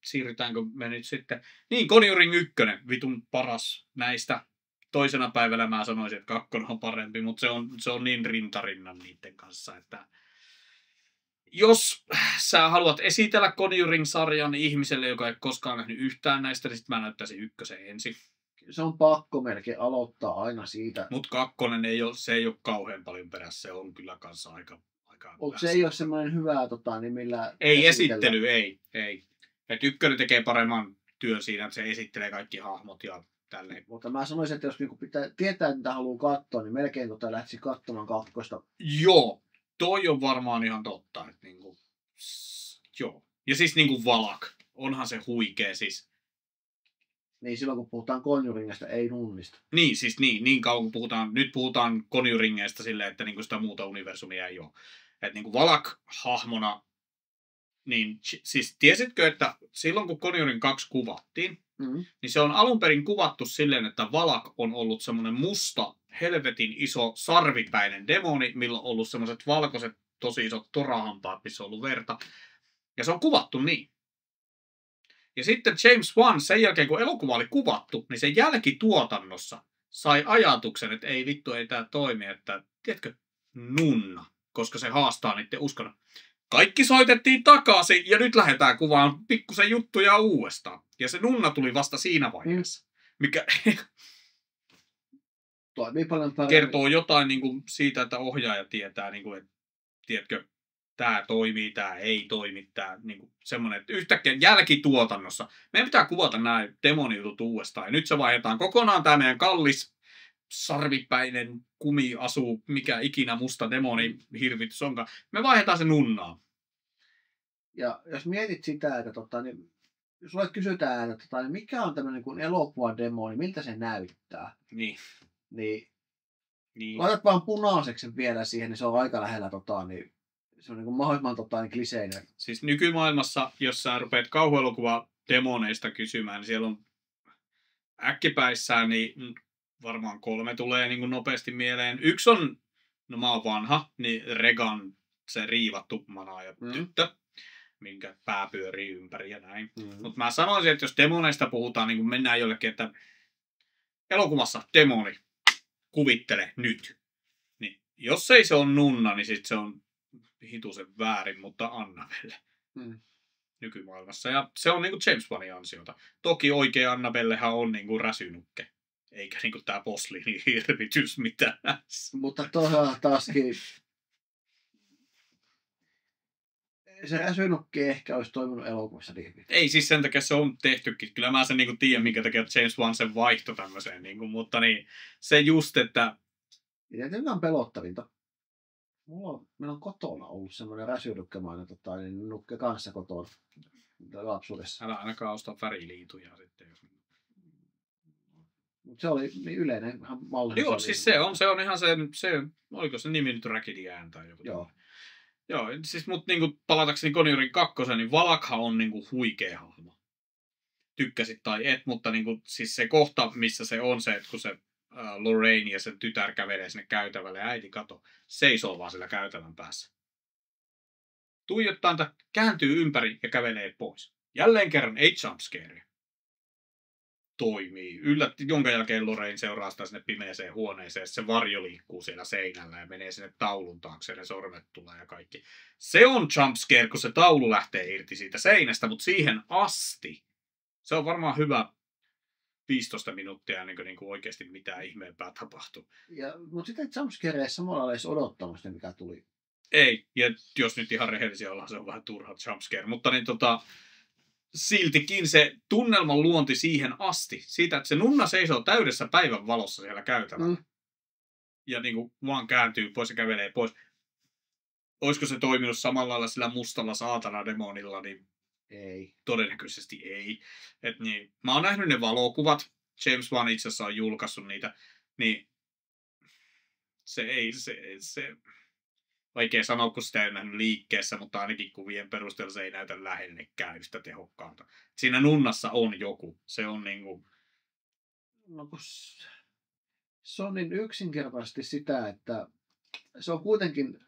A: siirrytäänkö me nyt sitten. Niin, Conjuring 1, vitun paras näistä. Toisena päivällä mä sanoisin, että 2 on parempi, mutta se on niin rintarinnan niiden kanssa, että jos sä haluat esitellä Conjuring-sarjan ihmiselle, joka ei koskaan nähnyt yhtään näistä, niin sitten mä näyttäisin 1 ensin.
B: Se on pakko melkein aloittaa aina siitä.
A: Mutta 2 ei ole kauhean paljon perässä, se on kyllä kanssa aika
B: se ei ole semmoinen hyvä niin millä
A: ei esittely, ei. Et 1 tekee paremman työn siinä, että se esittelee kaikki hahmot ja tälleen.
B: Mutta mä sanoisin, että jos pitää tietää, mitä haluaa katsoa, niin melkein lähtisi katsomaan 2.
A: Joo, toi on varmaan ihan totta. Että joo. Ja siis Valak, onhan se huikea siis.
B: Niin silloin kun puhutaan Conjuringista, ei nunnista.
A: Niin, siis niin kauan kun nyt puhutaan Conjuringista silleen, että sitä muuta universumia ei ole. Että Valak hahmona, niin siis tiesitkö, että silloin kun Conjuring 2 kuvattiin, niin se on alun perin kuvattu silleen, että Valak on ollut semmoinen musta, helvetin iso sarvipäinen demoni, millä on ollut semmoiset valkoiset, tosi isot torahampaat, missä on ollut verta. Ja se on kuvattu niin. Ja sitten James Wan, sen jälkeen kun elokuva oli kuvattu, niin sen jälkituotannossa sai ajatuksen, että ei vittu, ei tää toimi, että tiedätkö, nunna, koska se haastaa niiden uskonnon. Kaikki soitettiin takaisin ja nyt lähdetään kuvaan pikkusen juttuja uudestaan. Ja se nunna tuli vasta siinä vaiheessa, mikä kertoo jotain siitä, että ohjaaja tietää, että tiedätkö, tämä toimii, tämä ei toimi, tämä semmoinen, että yhtäkkiä jälkituotannossa meidän pitää kuvata nämä demonijutut uudestaan. Ja nyt se vaihdetaan kokonaan tämä meidän kallis sarvipäinen kumiasu, mikä ikinä musta demoni hirvitys onkaan. Me vaihdetaan se nunnaan.
B: Ja jos mietit sitä, että niin jos sulle kysytään, että mikä on tämmöinen elokuvademoni, miltä se näyttää, niin laitat vaan punaiseksi vielä siihen, niin se on aika lähellä niin se on mahdollisimman kliseinen.
A: Siis nykymaailmassa, jos sä rupeat kauhuelokuva demoneista kysymään, niin siellä on äkkipäissään niin varmaan 3 tulee niin kuin nopeasti mieleen. Yksi on, no mä oon vanha, niin Regan se riivattu manaaja tyttö, minkä pää pyörii ympäri ja näin. Mutta mä sanoisin, että jos demoneista puhutaan, niin kun mennään jollekin, että elokuvassa demoni, kuvittele nyt. Niin jos ei se on Nunna, niin sit se on hitusen väärin, mutta Annabelle nykymaailmassa. Ja se on niinku James Wanin ansiota. Toki oikea Annabellehan on niinku räsynukke. Eikä niinku tää posliini hirvitys mitään.
B: Mutta tuohon taaskin se räsynukki ehkä olisi toiminut elokuvissa niin.
A: Ei siis sen takia se on tehtykin. Kyllä mä sen niinku tiedän, minkä takia James Wan sen vaihto tämmöiseen. Niinku, mutta niin, se just, että...
B: Ja tietenkin on pelottavinta. Meillä on kotona ollut semmoinen räsynukkemainen niin nukke kanssa kotona lapsuudessa.
A: Älä ainakaan osta väriliituja sitten. Jos...
B: Se oli niin yleinen malli.
A: Joo, siis se on ihan se oliko se nimi nyt Raggedy Ann tai joku.
B: Joo.
A: Joo, siis mut niinku palatakseni Conjuring 2, niin Valakhan on niinku huikea hahmo. Tykkäsit tai et, mutta niinku siis se kohta, missä se on se, että kun se Lorraine ja sen tytär kävelee sinne käytävälle ja äiti kato, seisoo vaan sillä käytävän päässä. Tuijottaa, kääntyy ympäri ja kävelee pois. Jälleen kerran ei jumpscarea. Toimii. Jonka jälkeen Lorraine seuraa sitä sinne pimeeseen huoneeseen. Se varjo liikkuu siellä seinällä ja menee sinne taulun taakse ja ne sormet tulee ja kaikki. Se on jumpscare, kun se taulu lähtee irti siitä seinästä, mutta siihen asti se on varmaan hyvä 15 minuuttia ennen kuin oikeasti mitään ihmeempää tapahtuu.
B: Mutta sitten jumpscareissa samalla olisi odottanut sitä, mikä tuli.
A: Ei, ja jos nyt ihan rehellisiä ollaan, se on vähän turha jumpscare, mutta niin siltikin se tunnelman luonti siihen asti, siitä, että se nunna seisoo täydessä päivän valossa siellä käytävällä. Ja niin kuin vaan kääntyy pois ja kävelee pois. Olisiko se toiminut samalla lailla sillä mustalla saatana demonilla, niin
B: ei.
A: Todennäköisesti ei. Et niin, mä oon nähnyt ne valokuvat, James Wan itse asiassa on julkaissut niitä, niin se vaikea sanoa, kun sitä ei nähnyt liikkeessä, mutta ainakin kuvien perusteella se ei näytä lähellekään yhtä tehokkaalta. Siinä nunnassa on joku. Se on niinku...
B: No kun se on niin yksinkertaisesti sitä, että se on kuitenkin...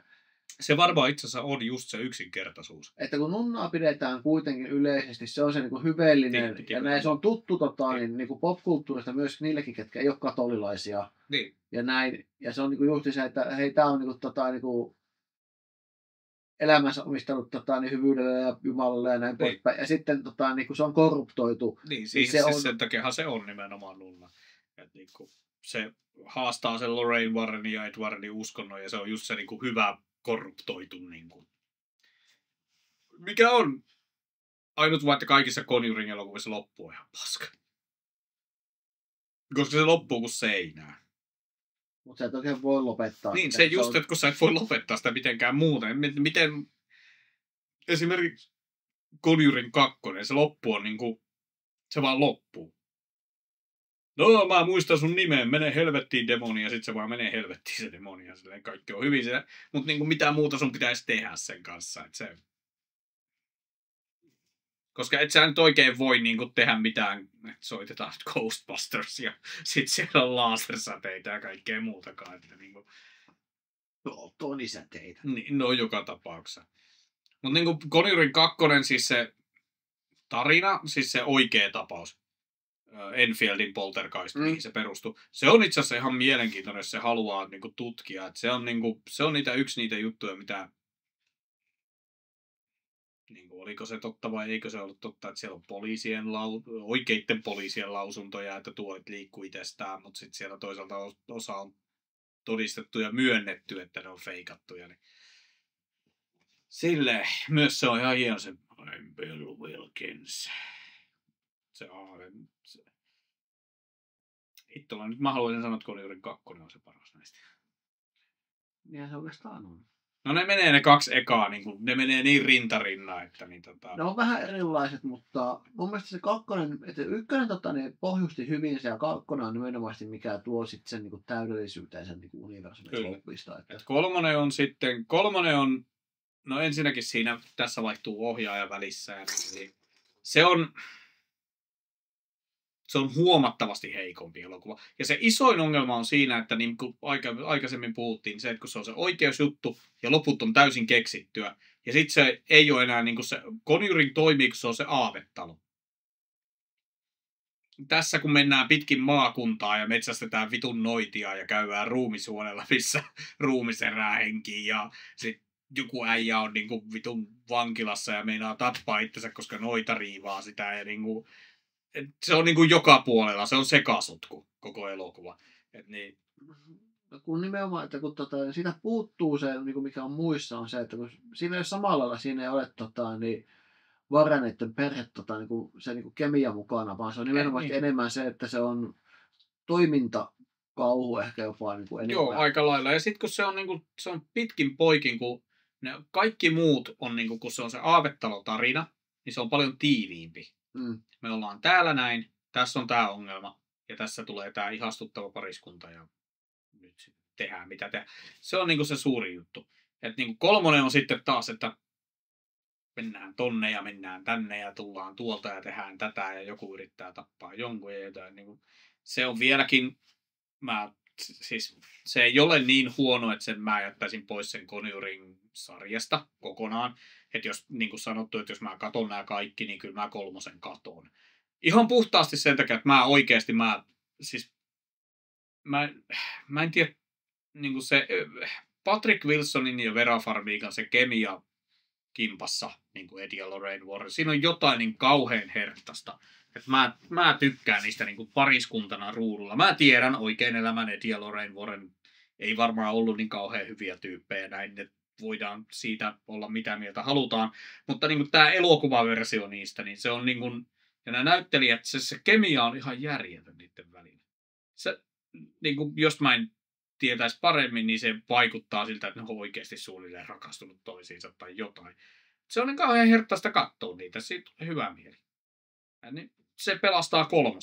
A: Se varmaan itse asiassa on just se yksinkertaisuus.
B: Että kun nunnaa pidetään kuitenkin yleisesti, se on se niinku hyveellinen, ja näin se on tuttu niin kuin popkulttuurista myös niillekin, ketkä ei ole katolilaisia.
A: Niin.
B: Ja näin, ja se on niinku juuri se, että hei, tää on niinku elämänsä omistanut niin hyvyydelle ja Jumalalle ja näin poispäin. Ja sitten niin kun se on korruptoitu.
A: Niin, siis sen takiahan se on nimenomaan nunna. Että niin se haastaa sen Lorraine Warrenin ja Edwardin uskonnon ja se on just se niin kuin hyvä korruptoitu. Niin kuin. Mikä on ainut vaan, että kaikissa Conjuring-elokuvissa loppuu ihan paska. Koska se loppuu kuin seinää.
B: Mutta sä et oikein voi lopettaa.
A: Niin, se just, että kun sä et voi lopettaa sitä mitenkään muuten. Miten esimerkiksi Conjuring 2, se loppu on niinku, se vaan loppuu. No, mä muistan sun nimeen, mene helvettiin demoni, ja sit se vaan menee helvettiin se demoni, ja silleen kaikki on hyvin. Mutta niinku mitään muuta sun pitäisi tehdä sen kanssa. Et se... Koska et sä nyt oikein voi niinku tehdä mitään, että soitetaan Ghostbusters ja sit siellä on lasersäteitä ja kaikkea muutakaan. Että niinku...
B: Tonisäteitä.
A: Niin, no joka tapauksessa. Mutta niinku Conjuring 2, siis se tarina, siis se oikea tapaus, Enfieldin poltergeist, mihin se perustuu. Se on itse asiassa ihan mielenkiintoinen, jos se haluaa niinku tutkia. Et se on yksi niitä juttuja, mitä... Niin kuin, oliko se totta vai eikö se ollut totta, että siellä on oikeiden poliisien lausuntoja, että tuolit liikkuu itsestään, mutta sitten siellä toisaalta osa on todistettu ja myönnetty, että ne on feikattuja. Niin... Silleen, myös se on ihan hieno se I'm Bill Wilkins. Se on... Hittola, nyt mä haluaisin sanoa, että Conjuring 2 on se paras näistä.
B: Niinhän se oikeastaan on.
A: No ne menee ne kaksi ekaa, niin kuin, ne menee niin rintarinnan, että niin
B: Ne on vähän erilaiset, mutta mun mielestä se kakkonen, että ykkönen ne pohjusti hyvin se ja kakkonen on nimenomaan mikä tuo sitten sen niin täydellisyyteen sen niin universumin loppista. Että...
A: Kolmonen on, no ensinnäkin siinä, tässä vaihtuu ohjaaja välissä, niin se on, Se on huomattavasti heikompi elokuva. Ja se isoin ongelma on siinä, että niin kuin aikaisemmin puhuttiin, se, että kun se on se oikeusjuttu ja loput on täysin keksittyä. Ja sitten se ei ole enää niin kuin se Conjuring toimii, kun se on se aavetalo. Tässä kun mennään pitkin maakuntaa ja metsästetään vitun noitia ja käydään ruumisuonella, missä ruumis herää henkiin ja sit joku äijä on niinku vitun vankilassa ja meinaa tappaa itsensä, koska noita riivaa sitä ja niinku, se on niinku joka puolella, se on sekasotku koko elokuva. Et niin.
B: Kun nimenomaan, että kun siitä puuttuu se, niin kuin mikä on muissa, on se, että kun siinä ei ole samalla lailla, siinä ei ole niin Warreneiden perhe niin kuin, se niin kuin kemia mukana, vaan se on nimenomaan niin. Enemmän se, että se on toimintakauhu ehkä jopa niin kuin enemmän.
A: Joo, aika lailla. Ja sitten kun se on, niin kuin, se on pitkin poikin, kun ne kaikki muut on, niin kuin, kun se on se aavetalotarina, niin se on paljon tiiviimpi. Me ollaan täällä näin, tässä on tämä ongelma ja tässä tulee tämä ihastuttava pariskunta ja nyt tehdään mitä tehdään. Se on niin kuin se suuri juttu. Et niin kuin 3 on sitten taas, että mennään tonne ja mennään tänne ja tullaan tuolta ja tehdään tätä ja joku yrittää tappaa jonkun ja jotain. Niin kuin, se on vieläkin, siis se ei ole niin huono, että mä jättäisin pois sen Conjuring-sarjasta kokonaan. Että jos, niin kuin sanottu, että jos mä katon nämä kaikki, niin kyllä mä 3 katon. Ihan puhtaasti sen takia, että mä oikeasti, mä en tiedä, niin kuin se Patrick Wilsonin ja Vera Farmigan se kemia kimpassa, niin kuin Eddie ja Lorraine Warren. Siinä on jotain niin kauhean herttasta. Että mä tykkään niistä niin kuin pariskuntana ruudulla. Mä tiedän oikein elämän Eddie ja Lorraine Warren ei varmaan ollut niin kauhean hyviä tyyppejä näin, että voidaan siitä olla mitä mieltä halutaan. Mutta niin kuin tämä elokuvaversio niistä, niin se on niin kuin, ja nämä näyttelijät, se kemia on ihan järjetön niiden välillä. Se, niin kuin, jos mä en tietäisi paremmin, niin se vaikuttaa siltä, että ne on oikeasti suunnilleen rakastunut toisiinsa tai jotain. Se on niin kauhean herttaista katsoa niitä, siitä on hyvä mieli. Ja niin se pelastaa 3.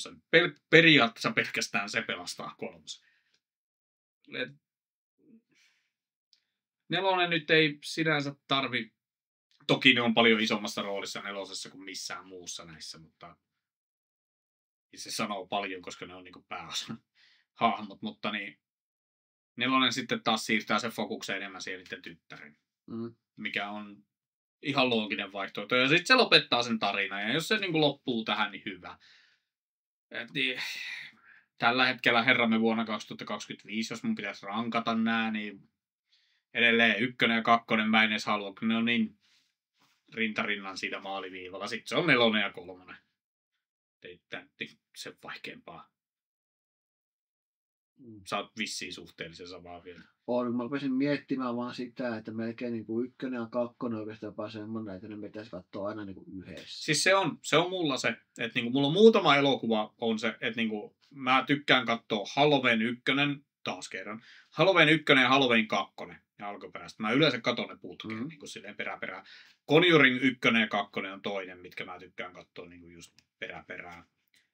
A: Periaatteessa pelkästään se pelastaa 3. 4 nyt ei sinänsä tarvi, toki ne on paljon isommassa roolissa 4 kuin missään muussa näissä, mutta se sanoo paljon, koska ne on niin pääosan hahmot, mutta niin 4 sitten taas siirtää sen fokuksen enemmän siihen niiden tyttären, mikä on ihan looginen vaihtoehto. Ja sitten se lopettaa sen tarinan, ja jos se niin kuin loppuu tähän, niin hyvä. Niin, tällä hetkellä herramme vuonna 2025, jos mun pitäisi rankata nää, niin edelleen 1 ja 2 mä en edes halua, kun ne on niin rintarinnan siitä maaliviivalla. Sitten se on 4 ja 3. Ei se vaikeampaa. Sä oot vissiin suhteellisen samaa vielä.
B: On, mä rupesin miettimään vaan sitä, että melkein niin kuin 1 ja 2 oikeastaan jopa semmoinen, että ne pitäisi katsoa aina niin kuin yhdessä.
A: Siis se on mulla se, että niin kuin mulla on muutama elokuva on se, että niin kuin mä tykkään katsoa Halloween 1, taas kerran, Halloween 1 ja Halloween 2 ja alkuperäistä. Mä yleensä katon ne putkeen niin kuin silleen perä. Conjuring 1 ja 2 on toinen, mitkä mä tykkään katsoa niin kuin just perä.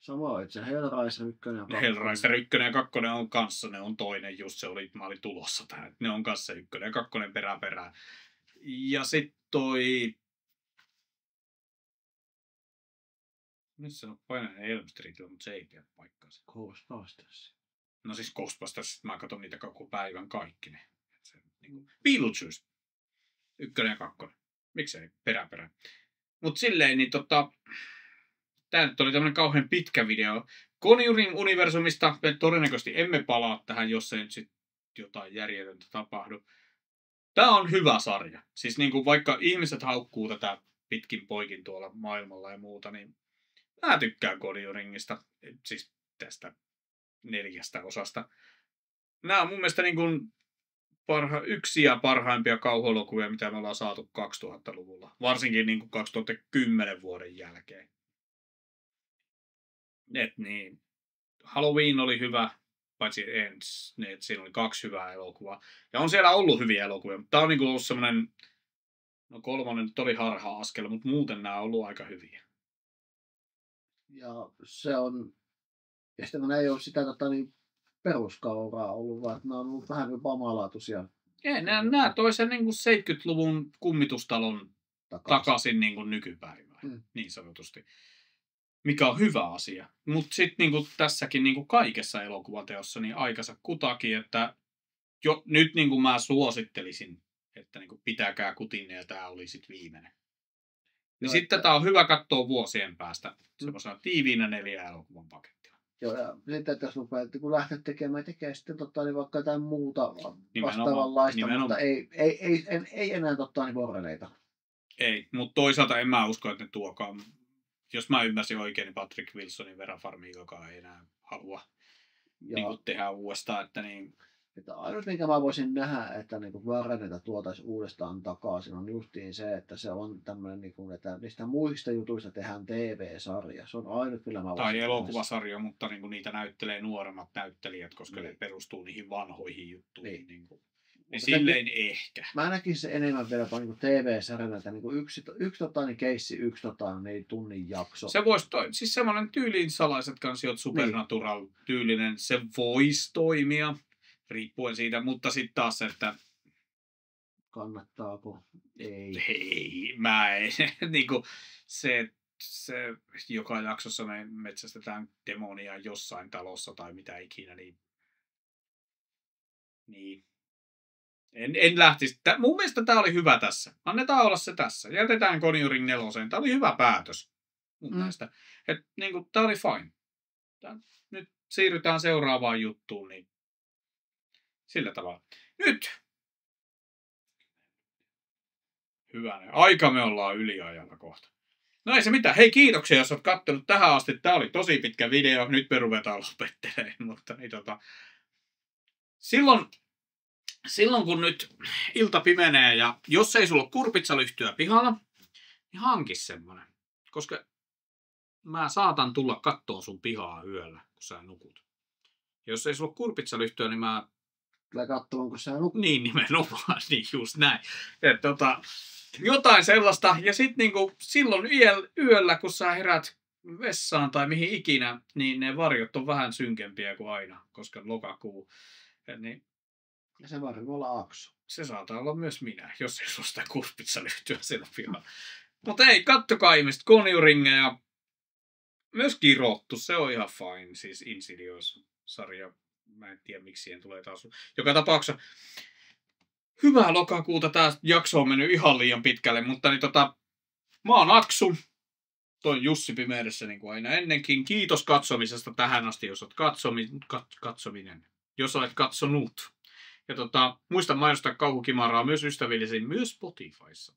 B: Sama, että se Hellraiser 1 ja 2.
A: Hellraiser 1 ja 2 on kanssa, ne on toinen, just se oli, mä olin tulossa tähän. Ne on kanssa 1 ja 2 perä. Ja sit toi... Missä on painainen Elm Streetillä, mutta se ei pidä paikkaansa.
B: Ghostbusters.
A: No siis Ghostbusters, mä katson niitä koko päivän kaikki ne. Niin Beetlejuice 1 ja 2. Miksei perä. Mut silleen, niin tää nyt oli tämmönen kauhean pitkä video. Conjuring-universumista me todennäköisesti emme palaa tähän, jos ei nyt sit jotain järjetöntä tapahdu. Tää on hyvä sarja. Siis niinku vaikka ihmiset haukkuu tätä pitkin poikin tuolla maailmalla ja muuta, niin mä tykkään Conjuringista. Siis tästä 4 osasta. Nää on mun mielestä niinku yksi ja parhaimpia kauhuelokuvia, mitä me ollaan saatu 2000-luvulla. Varsinkin niinku 2010 vuoden jälkeen. Niin. Halloween oli hyvä, paitsi Ends, että siinä oli 2 hyvää elokuvaa. Ja on siellä ollut hyviä elokuvia, mutta tää on niinku ollut semmonen, no 3 nyt oli harha-askel, mutta muuten nämä on ollut aika hyviä.
B: Ja se on, ja sitten kun ei ole sitä niin peruskauraa ollut, vaan nämä on ollut vähän jopa omalaatuisia.
A: Ei, nämä toi sen niin 70-luvun kummitustalon takaisin niin nykypäivään, niin sanotusti. mikä on hyvä asia. Mutta sitten niinku tässäkin niinku kaikessa elokuvateossa niin aikansa kutakin, että nyt niinku mä suosittelisin, että niinku pitäkää kutinne ja tämä oli sitten viimeinen. Niin sitten tätä on hyvä katsoa vuosien päästä semmoisena tiiviinä 4 elokuvan pakettina.
B: Joo, ja sitten jos rupeaa, kun lähtee tekemään sitten niin vaikka jotain muuta vastaavanlaista, mutta ei enää niin vorreleita.
A: Ei, mutta toisaalta en mä usko, että ne tuokaan. Jos mä ymmärsin oikein, niin Patrick Wilsonin Vera Farmiga, joka ei enää halua niin tehdä uudestaan. Että niin...
B: Että ainut, minkä mä voisin nähdä, että niin Varreneita tuotaisiin uudestaan takaisin, on justiin se, että se on tämmöinen, niin että niistä muista jutuista tehdään TV-sarja. Se on ainut, millä mä voisin.
A: Tai elokuvasarja, mutta niin niitä näyttelee nuoremmat näyttelijät, koska ne perustuu niihin vanhoihin juttuihin. Niin silleen ehkä.
B: Mä näkisin se enemmän vielä niin TV-sarjana, että niin yksi keissi, niin tunnin jakso.
A: Se voisi siis semmoinen tyyliin salaiset kansiot Supernatural-tyylinen, se voisi toimia. Riippuen siitä, mutta sitten taas, että...
B: Kannattaako?
A: Ei, mä en. Niinku, se joka jaksossa me metsästetään demonia jossain talossa tai mitä ikinä, niin. En lähtisi. Mun mielestä tää oli hyvä tässä. Annetaan olla se tässä. Jätetään Conjuring 4. Tää oli hyvä päätös mun mielestä. Niinku, tää oli fine. Nyt siirrytään seuraavaan juttuun, niin sillä tavalla. Nyt! Hyvänä. Aika me ollaan yliajalla kohta. No ei se mitään. Hei, kiitoksia, jos olet kattonut tähän asti. Tää oli tosi pitkä video. Nyt me ruvetaan lopettelemaan. Mutta niin, silloin kun nyt ilta pimenee ja jos ei sulla ole kurpitsalyhtyä pihalla, niin hanki semmonen. Koska mä saatan tulla kattoon sun pihaa yöllä, kun sä nukut. Ja jos ei sulla ole kurpitsalyhtyä, niin mä
B: katsomaan, kun sä nukut.
A: Niin nimenomaan, niin just näin. Et, jotain sellaista. Ja sitten niinku, silloin yöllä, kun sä herät vessaan tai mihin ikinä, niin ne varjot on vähän synkempiä kuin aina, koska lokakuu. Niin,
B: ja se varjo voi olla Aksu.
A: Se saattaa olla myös minä, jos ei sulla sitä kurpitsalyhtyä siellä pihalla. Mutta ei, kattokaa ihmiset Conjuringeja. Myös Kirottu, se on ihan fine. Siis Insidious-sarja. Mä en tiedä, miksi siihen tulee taas. Joka tapauksessa hyvää lokakuuta. Tää jakso on mennyt ihan liian pitkälle, mutta niin mä oon Aksu. Toi Jussi pimeydessä niin kuin aina ennenkin. Kiitos katsomisesta tähän asti, jos olet katsominen. Jos olet katsonut. Ja muista mainostaa Kauhukimaraa myös ystävällisin myös Spotifyssa.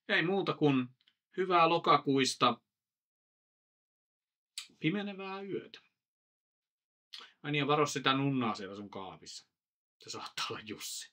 A: Ei muuta kuin hyvää lokakuista pimenevää yötä. Ai niin, ja varo sitä nunnaa siellä sun kaapissa. Se saattaa olla Jussi.